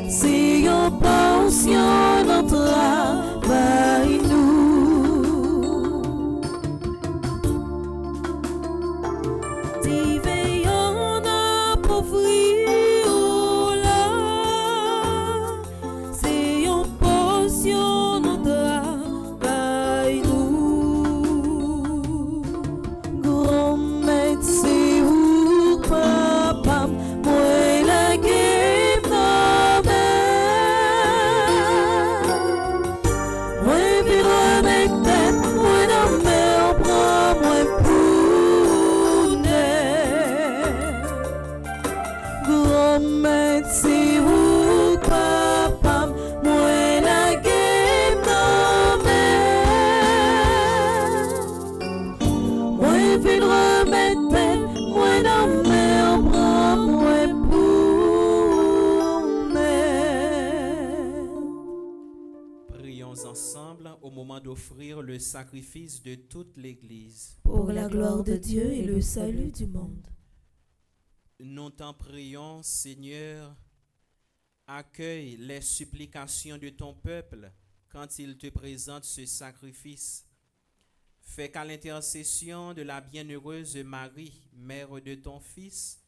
c'est un pension travail nous ti veillons n'a pas pris là c'est un pension travail moment d'offrir le sacrifice de toute l'Église. pour la gloire de Dieu et le salut du monde. Nous t'en prions, Seigneur, accueille les supplications de ton peuple quand il te présente ce sacrifice. Fais qu'à l'intercession de la bienheureuse Marie, mère de ton Fils,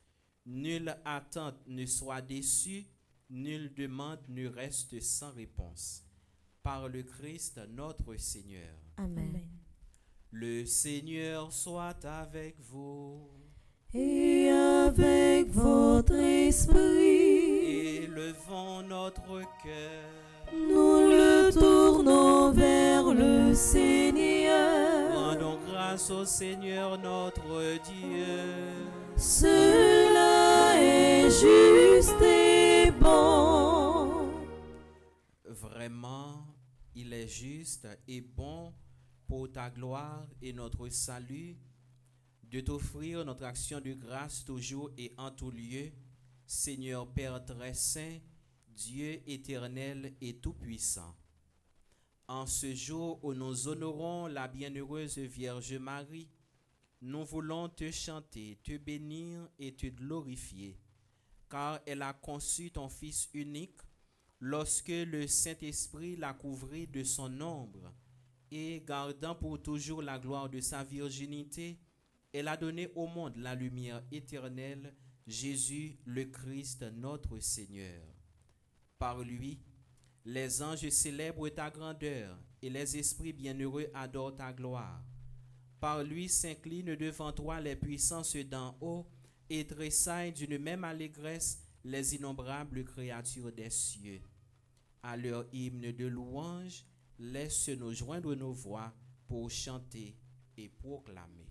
nulle attente ne soit déçue, nulle demande ne reste sans réponse. Par le Christ notre Seigneur. Amen. Le Seigneur soit avec vous. Et avec votre esprit, Élevons notre cœur. nous le tournons vers le Seigneur. Rendons grâce au Seigneur notre Dieu. Cela est juste et bon. Vraiment, il est juste et bon pour ta gloire et notre salut de t'offrir notre action de grâce toujours et en tout lieu, Seigneur Père très saint, Dieu éternel et tout-puissant. En ce jour où nous honorons la bienheureuse Vierge Marie, nous voulons te chanter, te bénir et te glorifier, car elle a conçu ton Fils unique lorsque le Saint-Esprit l'a couvrit de son ombre et, gardant pour toujours la gloire de sa virginité, elle a donné au monde la lumière éternelle, Jésus le Christ notre Seigneur. Par lui, les anges célèbrent ta grandeur et les esprits bienheureux adorent ta gloire. Par lui s'inclinent devant toi les puissances d'en haut et tressaillent d'une même allégresse les innombrables créatures des cieux. À leur hymne de louange, laisse-nous joindre nos voix pour chanter et proclamer.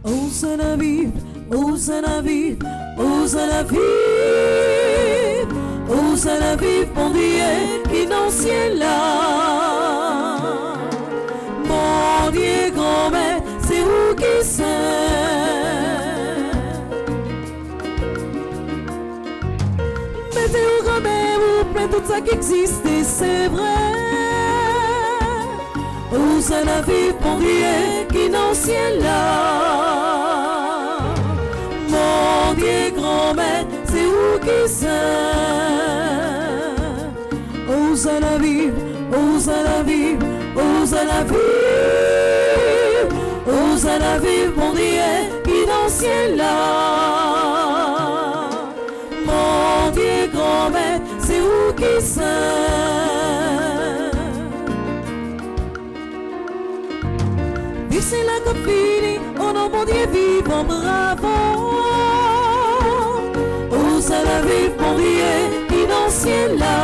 Hosanna vive, Hosanna vive, Hosanna vive, Hosanna vive, mon Dieu qui dans le ciel là. Mon Dieu grand maître, c'est vous qui saint. Mettez au grand maître, vous plein tout ça qui existe et c'est vrai. Hosanna vive, mon Dieu qui dans le ciel là. Mon Dieu grand maître, c'est vous qui saint. Hosanna vive, Hosanna vive, Hosanna vive, Hosanna vive, mon Dieu qui dans le ciel là. Mon Dieu grand maître, c'est vous qui saint. C'est la copine, oh non mon Dieu vivant, bravo. Hosanna vive mon Dieu qui dans le ciel là.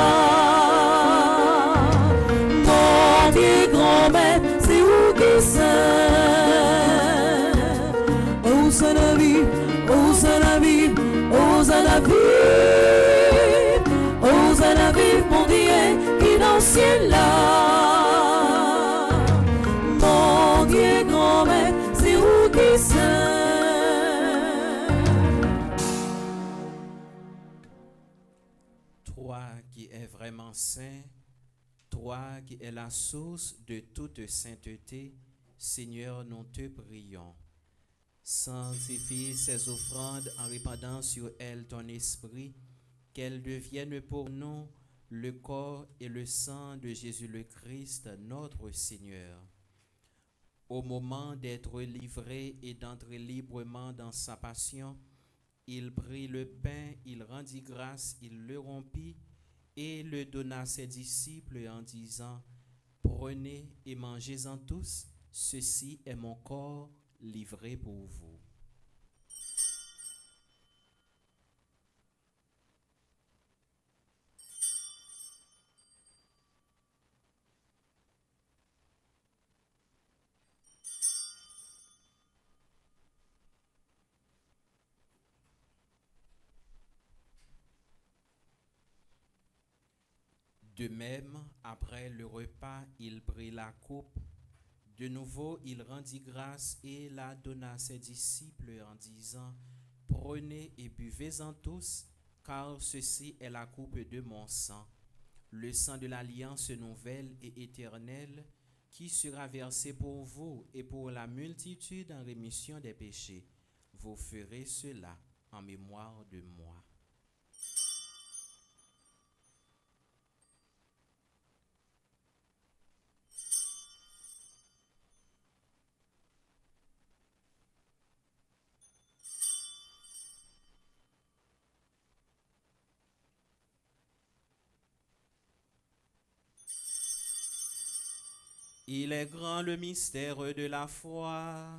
Mon Dieu grand maître, c'est vous qui saint. Hosanna vive, Hosanna vive, Hosanna vive, Hosanna vive mon Dieu qui dans le ciel là. Dieu grand maître, c'est vous qui saint. Toi qui es vraiment saint, toi qui es la source de toute sainteté, Seigneur, nous te prions. Sanctifie ces offrandes en répandant sur elles ton esprit, qu'elles deviennent pour nous le corps et le sang de Jésus le Christ, notre Seigneur. Au moment d'être livré et d'entrer librement dans sa passion, il prit le pain, il rendit grâce, il le rompit et le donna à ses disciples en disant : « Prenez et mangez-en tous, ceci est mon corps livré pour vous. » De même, après le repas, il prit la coupe. De nouveau, il rendit grâce et la donna à ses disciples en disant, « Prenez et buvez-en tous, car ceci est la coupe de mon sang, le sang de l'alliance nouvelle et éternelle, qui sera versé pour vous et pour la multitude en rémission des péchés. Vous ferez cela en mémoire de moi. » Il est grand le mystère de la foi.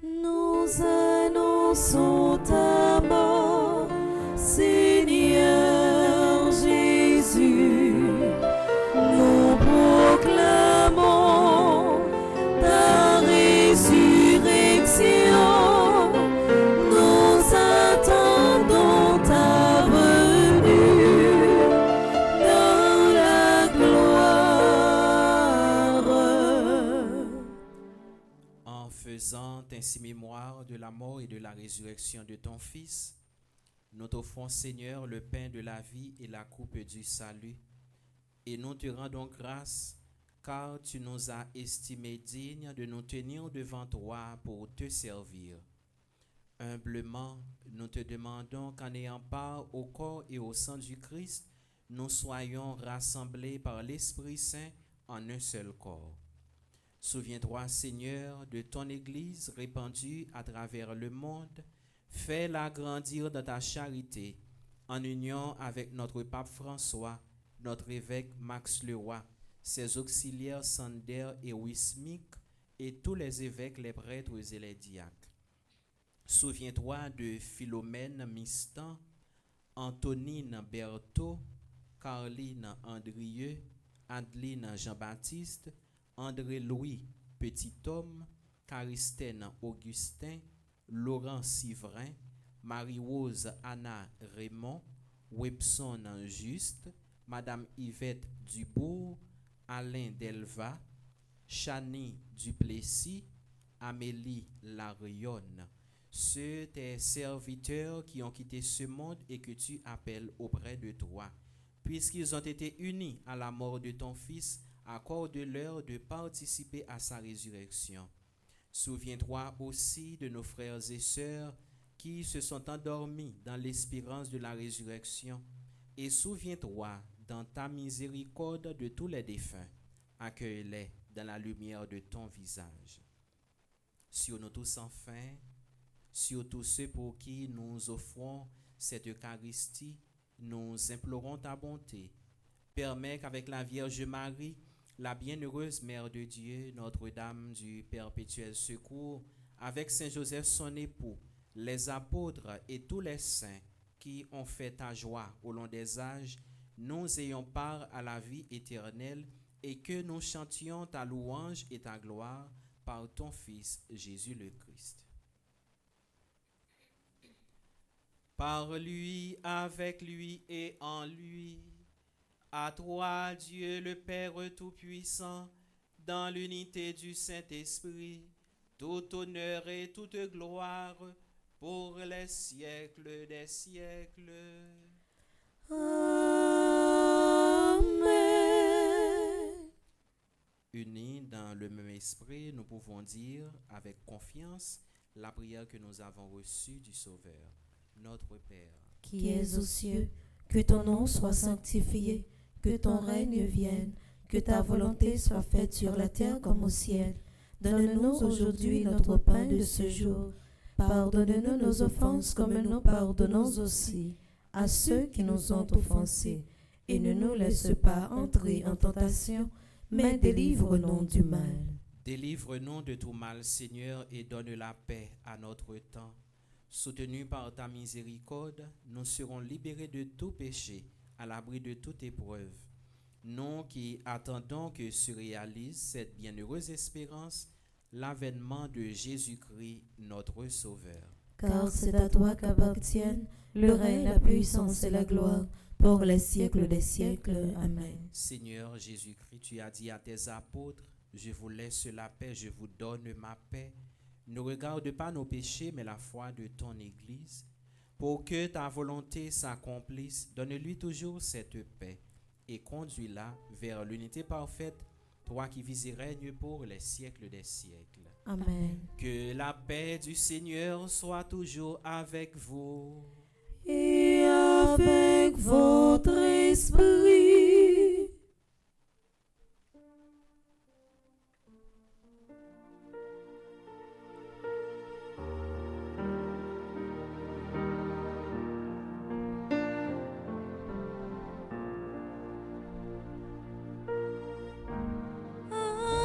Nous annonçons ta mort, Seigneur Jésus. Nous proclamons ta résurrection. Nous attendons ta venue dans la gloire. En faisant ainsi mémoire de la mort et de la résurrection de ton Fils, nous t'offrons, Seigneur, le pain de la vie et la coupe du salut. Et nous te rendons grâce, car tu nous as estimés dignes de nous tenir devant toi pour te servir. Humblement, nous te demandons qu'en ayant part au corps et au sang du Christ, nous soyons rassemblés par l'Esprit Saint en un seul corps. Souviens-toi, Seigneur, de ton Église répandue à travers le monde. Fais-la grandir dans ta charité, en union avec notre pape François, notre évêque Max Leroy, ses auxiliaires Sander et Wismik, et tous les évêques, les prêtres et les diacres. Souviens-toi de Philomène Mistan, Antonine Berthaud, Caroline Andrieux, Adeline Jean-Baptiste, André-Louis Petit-Homme, Caristène Augustin, Laurent Sivrin, Marie-Rose Anna Raymond, Webson Juste, Madame Yvette Dubourg, Alain Delva, Chani Duplessis, Amélie Larionne, ceux tes serviteurs qui ont quitté ce monde et que tu appelles auprès de toi, puisqu'ils ont été unis à la mort de ton Fils, accorde-leur de participer à sa résurrection. Souviens-toi aussi de nos frères et sœurs qui se sont endormis dans l'espérance de la résurrection, et souviens-toi dans ta miséricorde de tous les défunts. Accueille-les dans la lumière de ton visage. Sur nous tous enfin, sur tous ceux pour qui nous offrons cette Eucharistie, nous implorons ta bonté. Permets qu'avec la Vierge Marie, la bienheureuse Mère de Dieu, Notre-Dame du Perpétuel Secours, avec Saint Joseph son époux, les apôtres et tous les saints qui ont fait ta joie au long des âges, nous ayons part à la vie éternelle et que nous chantions ta louange et ta gloire par ton Fils Jésus le Christ. Par lui, avec lui et en lui, à toi, Dieu le Père Tout-Puissant, dans l'unité du Saint-Esprit, tout honneur et toute gloire pour les siècles des siècles. Amen. Unis dans le même esprit, nous pouvons dire avec confiance la prière que nous avons reçue du Sauveur. Notre Père, qui es aux cieux, que ton nom soit sanctifié, que ton règne vienne, que ta volonté soit faite sur la terre comme au ciel. Donne-nous aujourd'hui notre pain de ce jour. Pardonne-nous nos offenses comme nous pardonnons aussi à ceux qui nous ont offensés. Et ne nous laisse pas entrer en tentation, mais délivre-nous du mal. délivre-nous de tout mal, Seigneur, et donne la paix à notre temps. Soutenus par ta miséricorde, nous serons libérés de tout péché, à l'abri de toute épreuve. Nous qui attendons que se réalise cette bienheureuse espérance, l'avènement de Jésus-Christ, notre Sauveur. car c'est à toi qu'appartiennent le règne, la puissance et la gloire, pour les siècles des siècles. Amen. Seigneur Jésus-Christ, tu as dit à tes apôtres, je vous laisse la paix, je vous donne ma paix. Ne regarde pas nos péchés, mais la foi de ton Église. Pour que ta volonté s'accomplisse, donne-lui toujours cette paix et conduis-la vers l'unité parfaite, toi qui vis et règnes pour les siècles des siècles. Amen. Que la paix du Seigneur soit toujours avec vous. Et avec votre esprit.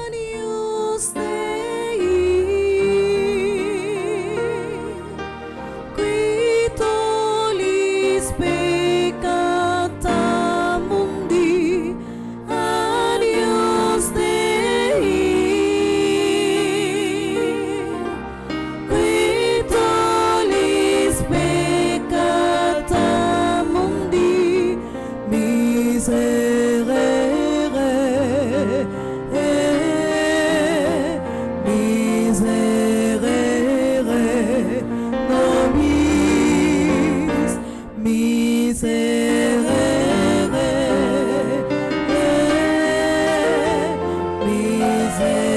Agnus Dei, qui tollis peccata mundi, Agnus Dei, qui tollis peccata mundi, miserere, miserere nobis, miserere, miserere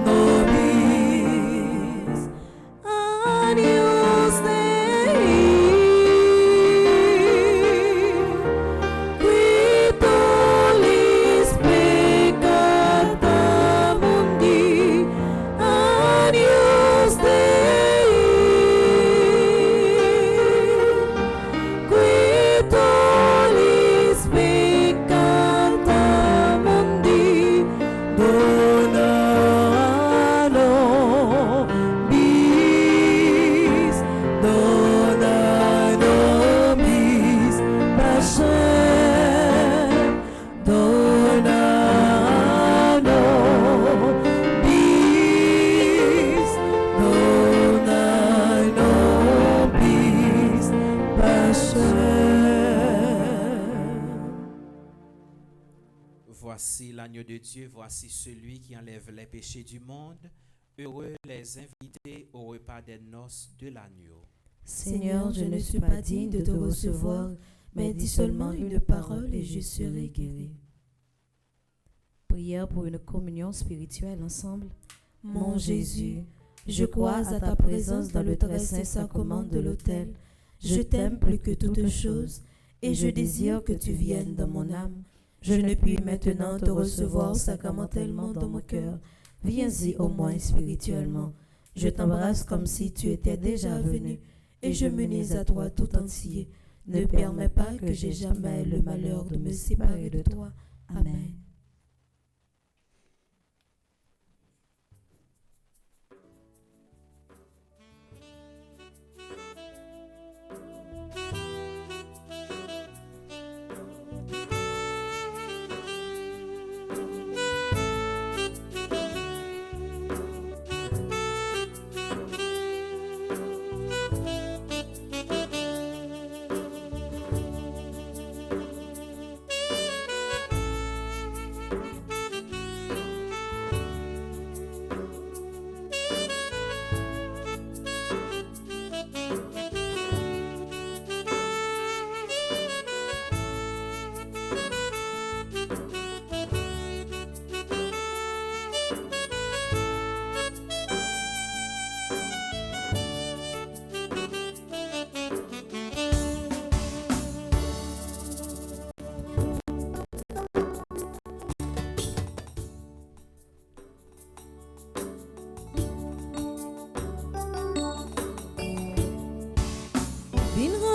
nobis. Agnus Dei, qui tollis peccata mundi, Agnus Dei, qui tollis peccata mundi, dona nobis, dona nobis pacem, dona nobis, dona nobis pacem. Voici l'agneau de Dieu, voici celui qui enlève les péchés du monde. Heureux les invités au repas des noces de l'agneau. Seigneur, je ne suis pas digne de te recevoir, mais dis seulement une parole et je serai guéri. Prière pour une communion spirituelle ensemble. Mon Jésus, je crois à ta présence dans le très saint sacrement de l'autel. Je t'aime plus que toute chose et je désire que tu viennes dans mon âme. Je ne puis maintenant te recevoir sacramentellement dans mon cœur. Viens-y au moins spirituellement. Je t'embrasse comme si tu étais déjà venu et je m'unis à toi tout entier. Ne permets pas que j'aie jamais le malheur de me séparer de toi. Amen.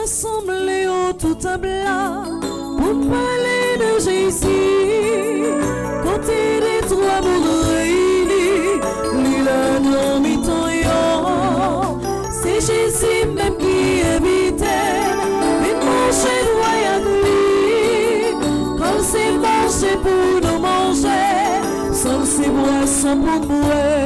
Rassemblés autour à blanc pour parler de Jésus. Côté des trois mondes réunis, l'île non mi-temps, c'est Jésus même qui habitait. Mais manger doit y aller, comme c'est manger pour nous manger, sans ces boissons pour boire.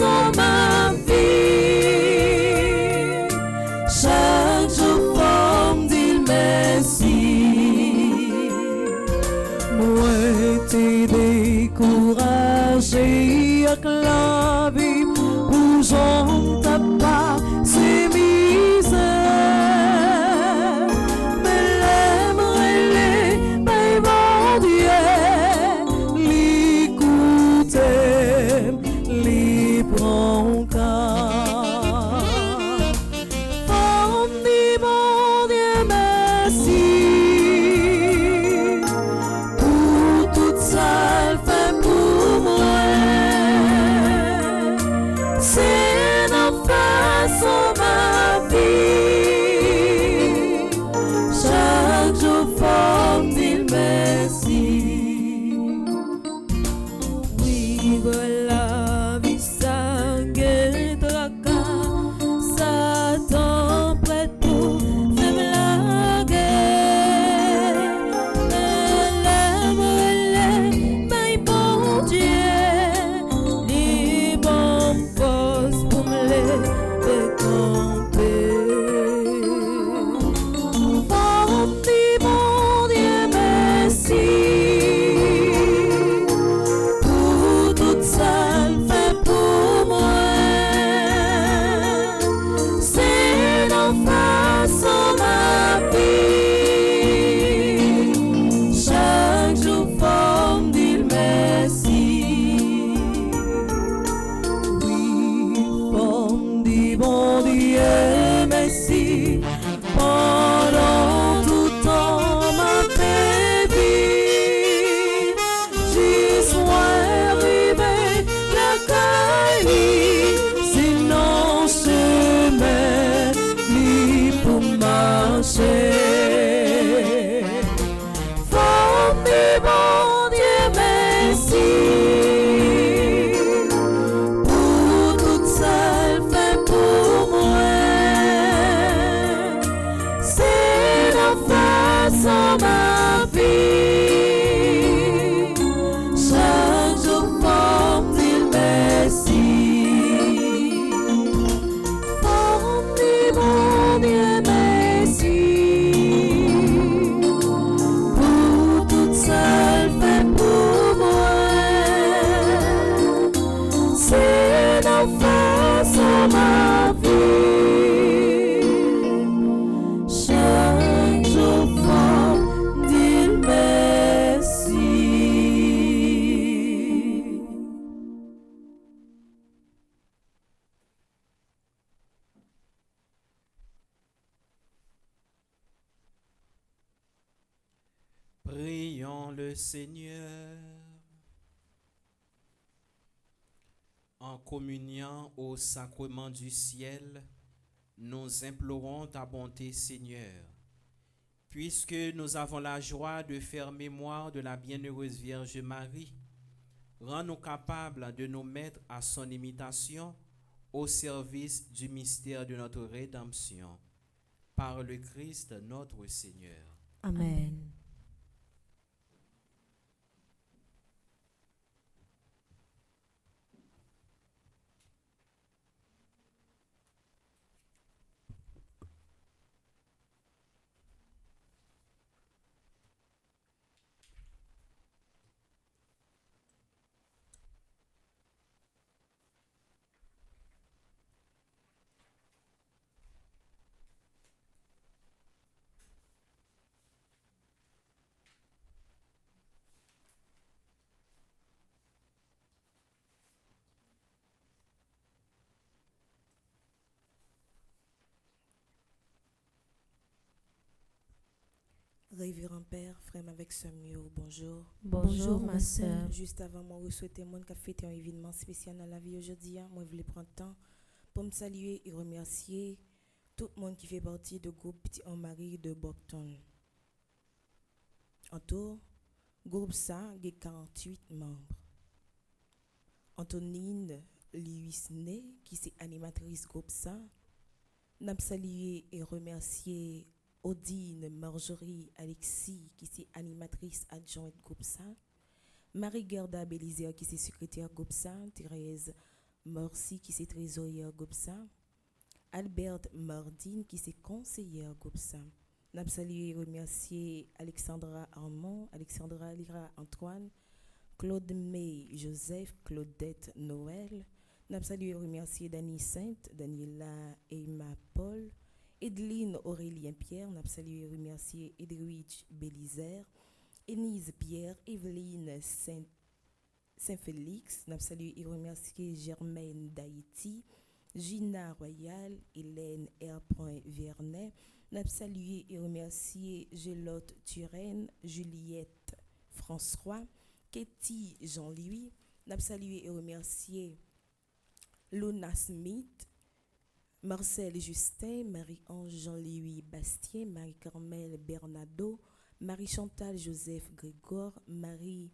façon ma vie. Chaque jour forme dit merci. Nous été découragés avec la vie où j'en tape pas ces misères. Mais l'aimerait les mais mon Dieu l'écouter, les prend car. Oh, dis mon Dieu merci pour tout ça elle fait pour moi. C'est la façon ma vie. Chaque jour forme dit merci. Vivre la vie sans tracas, Satan prête pour faire la guerre. Elle aimerait mais bon Dieu, les bonnes forces pour me les décamper. Oh, dis mon Dieu merci pour tout ça elle fait pour moi. C'est la façon ma vie. Chaque jour forme dit merci. Oui, forme dit bon Dieu merci. Pendant tout temps ma vie, j'y sois arrivé la caille, sinon chemin ni pour marcher. Forme dit bon Dieu merci pour tout ça elle fait pour moi. C'est la façon ma vie. Chaque jour forme dit merci. Forme dit mon Dieu merci pour tout ça elle fait pour moi. C'est la façon ma vie. Chaque jour forme dit merci. Prions le Seigneur. En communiant au sacrement du ciel, nous implorons ta bonté, Seigneur. Puisque nous avons la joie de faire mémoire de la bienheureuse Vierge Marie, rends-nous capables de nous mettre à son imitation au service du mystère de notre rédemption. Par le Christ notre Seigneur. Amen. Révérend Père, frère avec sœur Mio, bonjour. Bonjour ma sœur. Juste avant, moi, je souhaite monde qui a fêté un événement spécial dans la vie aujourd'hui. Moi, je voulais prendre le temps pour me saluer et remercier tout le monde qui fait partie du groupe Petit Henri de Bobton. En tout, groupe ça, il y a 48 membres. Antonine Liusné, qui est animatrice groupe ça, n'a salué et remercié Odine Marjorie Alexis, qui est animatrice adjointe groupe ça, Marie-Gerda Bélizer, qui est secrétaire groupe ça, Thérèse Morsi qui c'est trésorier Gobsa, Albert Mardine qui c'est conseiller Gobsa. N'a salué et remercié Alexandra Armand, Alexandra Lira Antoine, Claude May Joseph, Claudette Noël. N'a salué et remercié Dany Sainte, Daniela Emma Paul, Edeline Aurélien Pierre. N'a salué et remercié Edwidge Bélizer, Énise Pierre, Evelyne Saint-Félix. N'a salué et remercié Germaine d'Haïti, Gina Royal, Hélène R. Vernet. N'a salué et remercié Gélotte Turenne, Juliette François, Katie Jean-Louis. N'a salué et remercié Lona Smith, Marcel Justin, Marie-Ange Jean-Louis Bastien, Marie-Carmel Bernardo, Marie-Chantal Joseph Grégor, Marie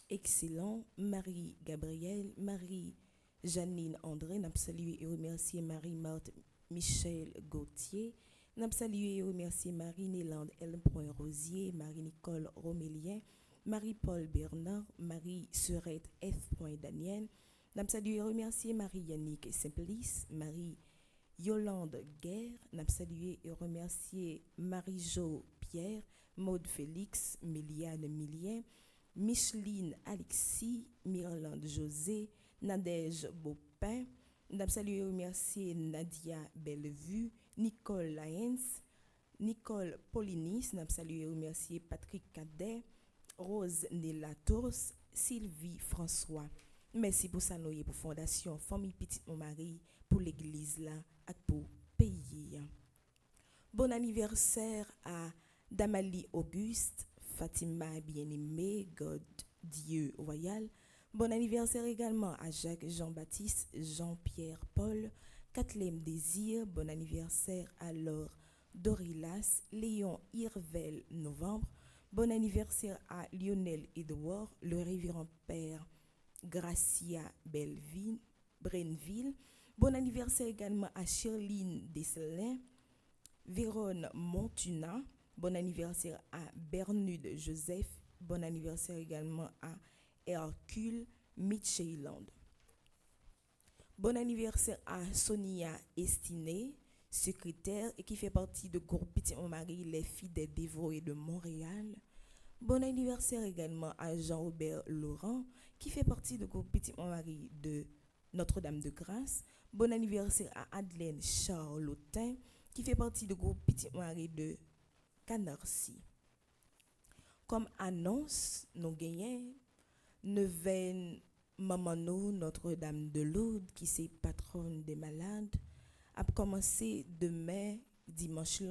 Excellent, Marie-Gabrielle, Marie-Janine André. N'a salué et remercié Marie-Marthe Michel Gauthier. N'a salué et remercié Marie-Nélande L. Rosier, Marie-Nicole Romélien, Marie-Paul Bernard, Marie-Serette F. Daniel. N'a salué et remercié Marie-Yannick Simplice, Marie-Yolande Guerre. N'a salué et remercié Marie-Jo Pierre, Maude Félix, Miliane Milien, Micheline Alexis, Mirlande José, Nadège Beaupin. N'a salué et remercié Nadia Bellevue, Nicole Lyons, Nicole Polinis. N'a salué et remercié Patrick Cadet, Rose Nella Tours, Sylvie François. Merci pour ça, pour Fondation Famille Petite Mon Mari, pour l'église là, et pour pays. Bon anniversaire à Damali Auguste, Fatima Bien-Aimé, God Dieu Royal. Bon anniversaire également à Jacques Jean-Baptiste, Jean-Pierre Paul, Kathleen Désir. Bon anniversaire à Laure Dorilas, Léon Irvel Novembre. Bon anniversaire à Lionel Edouard, le révérend père Gracia Brenville. Bon anniversaire également à Shirline Desselin, Véronne Montuna. Bon anniversaire à Bernude Joseph. Bon anniversaire également à Hercule Mitchellland. Bon anniversaire à Sonia Estiné, secrétaire et qui fait partie de groupe Petit Mon Mari, les filles des dévoués de Montréal. Bon anniversaire également à Jean-Robert Laurent, qui fait partie du groupe Petit Mon Mari de Notre-Dame de Grâce. Bon anniversaire à Adelaine Charlotin, qui fait partie du groupe Petit Mon Mari de Canarsie. Comme annonce, nous gagnons 9e Maman Notre-Dame de Lourdes, qui est patronne des malades, a commencé demain, dimanche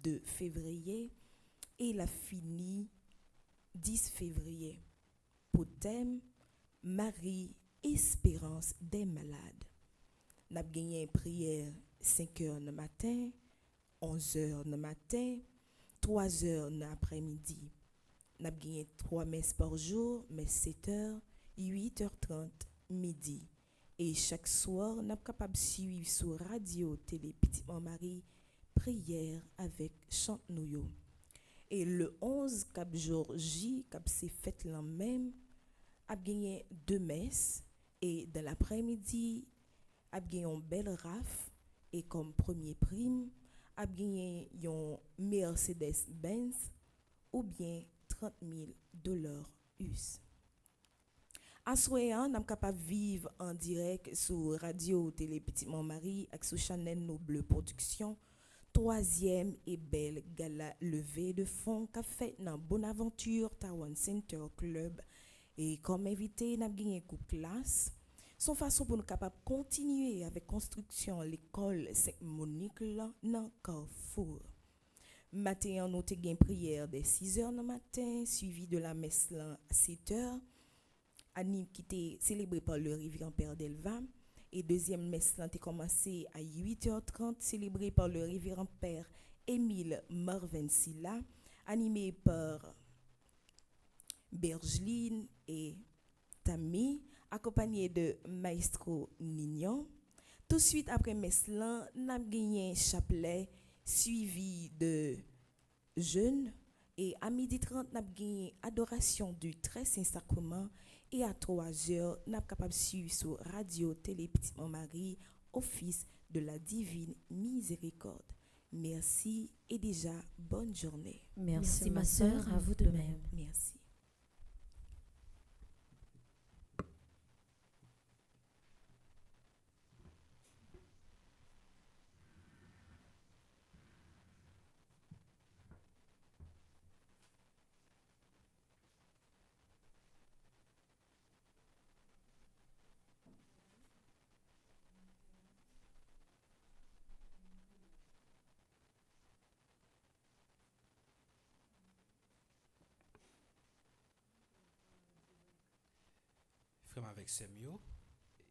2 février, et la fini 10 février. Pour thème, Marie, espérance des malades. Nous avons gagné une prière 5h le matin, 11h le matin, 3h l'après-midi. Nous avons gagné 3 messes par jour, messes 7h, 8h30, midi. Et chaque soir, nous sommes capables de suivre sur radio, télé, Petit Mon Mari, prière avec chant nouyo. Et le 11, cap jour J, cap c'est fête là même, a gagné 2 messes. Et dans l'après-midi, a gagné une belle raf. Et comme premier prime, a gagné un Mercedes-Benz ou bien $30,000 US. À soir, nous sommes capables de vivre en direct sur Radio Télé Petit Mon Mari et sur Chanel Noble Production. 3e et belle gala levée de fonds qu'a fait dans Bonaventure Tawan Center Club. Et comme invité, nous avons gagné une classe. Son façon pour nous capables de continuer avec construction l'école Saint-Monique dans Carrefour. Matin, nous avons une prière de 6h le matin, suivi de la messe à 7h. Anime qui était célébré par le révérend Père Delva. Et deuxième messe a commencé à 8h30, célébré par le révérend Père Émile Marvin Silla, animé par Bergeline et Tammy, accompagné de Maestro Nignon. Tout de suite après messe, nous avons gagné un chapelet suivi de jeûne. Et à 12h30, nous avons gagné adoration du Très Saint Sacrement. et à 3h, nous sommes capables de suivre sur Radio Télé Petit Marie, Office de la Divine Miséricorde. Merci et déjà bonne journée. Merci ma sœur, à vous de même. Merci. Frère avec Semio,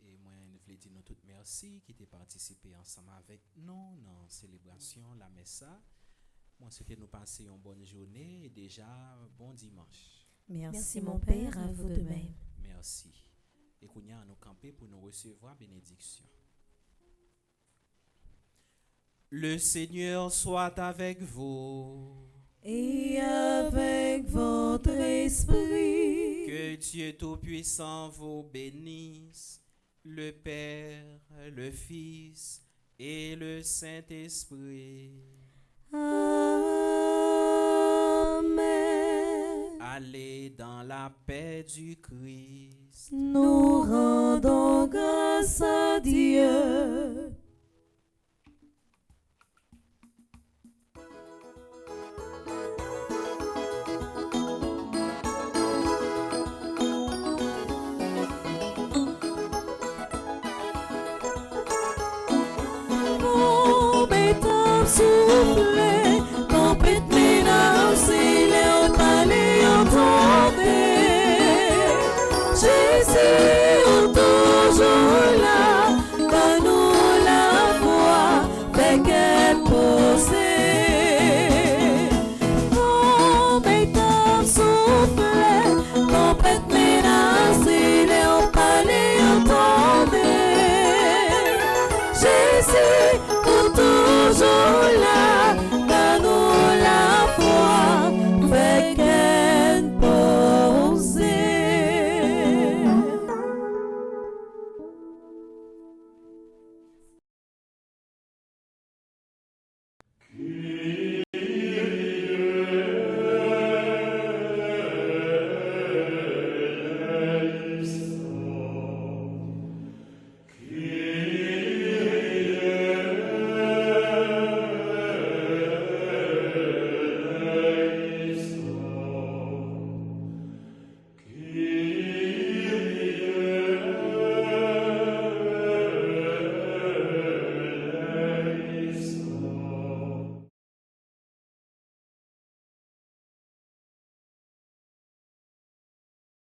et moi, je voulais dire nous toutes merci qui t'ai participé ensemble avec nous dans la célébration, la messa. Moi, souhaite nous passer une bonne journée et déjà bon dimanche. Merci mon Père, à vous de même. Merci. Et qu'on y a nous camper pour nous recevoir bénédiction. Le Seigneur soit avec vous. Et avec votre esprit. Que Dieu Tout-Puissant vous bénisse, le Père, le Fils et le Saint-Esprit. Amen. Allez dans la paix du Christ. Nous rendons grâce à Dieu. Soufflez, tempête menacée, les palais entendez. Jésus, toujours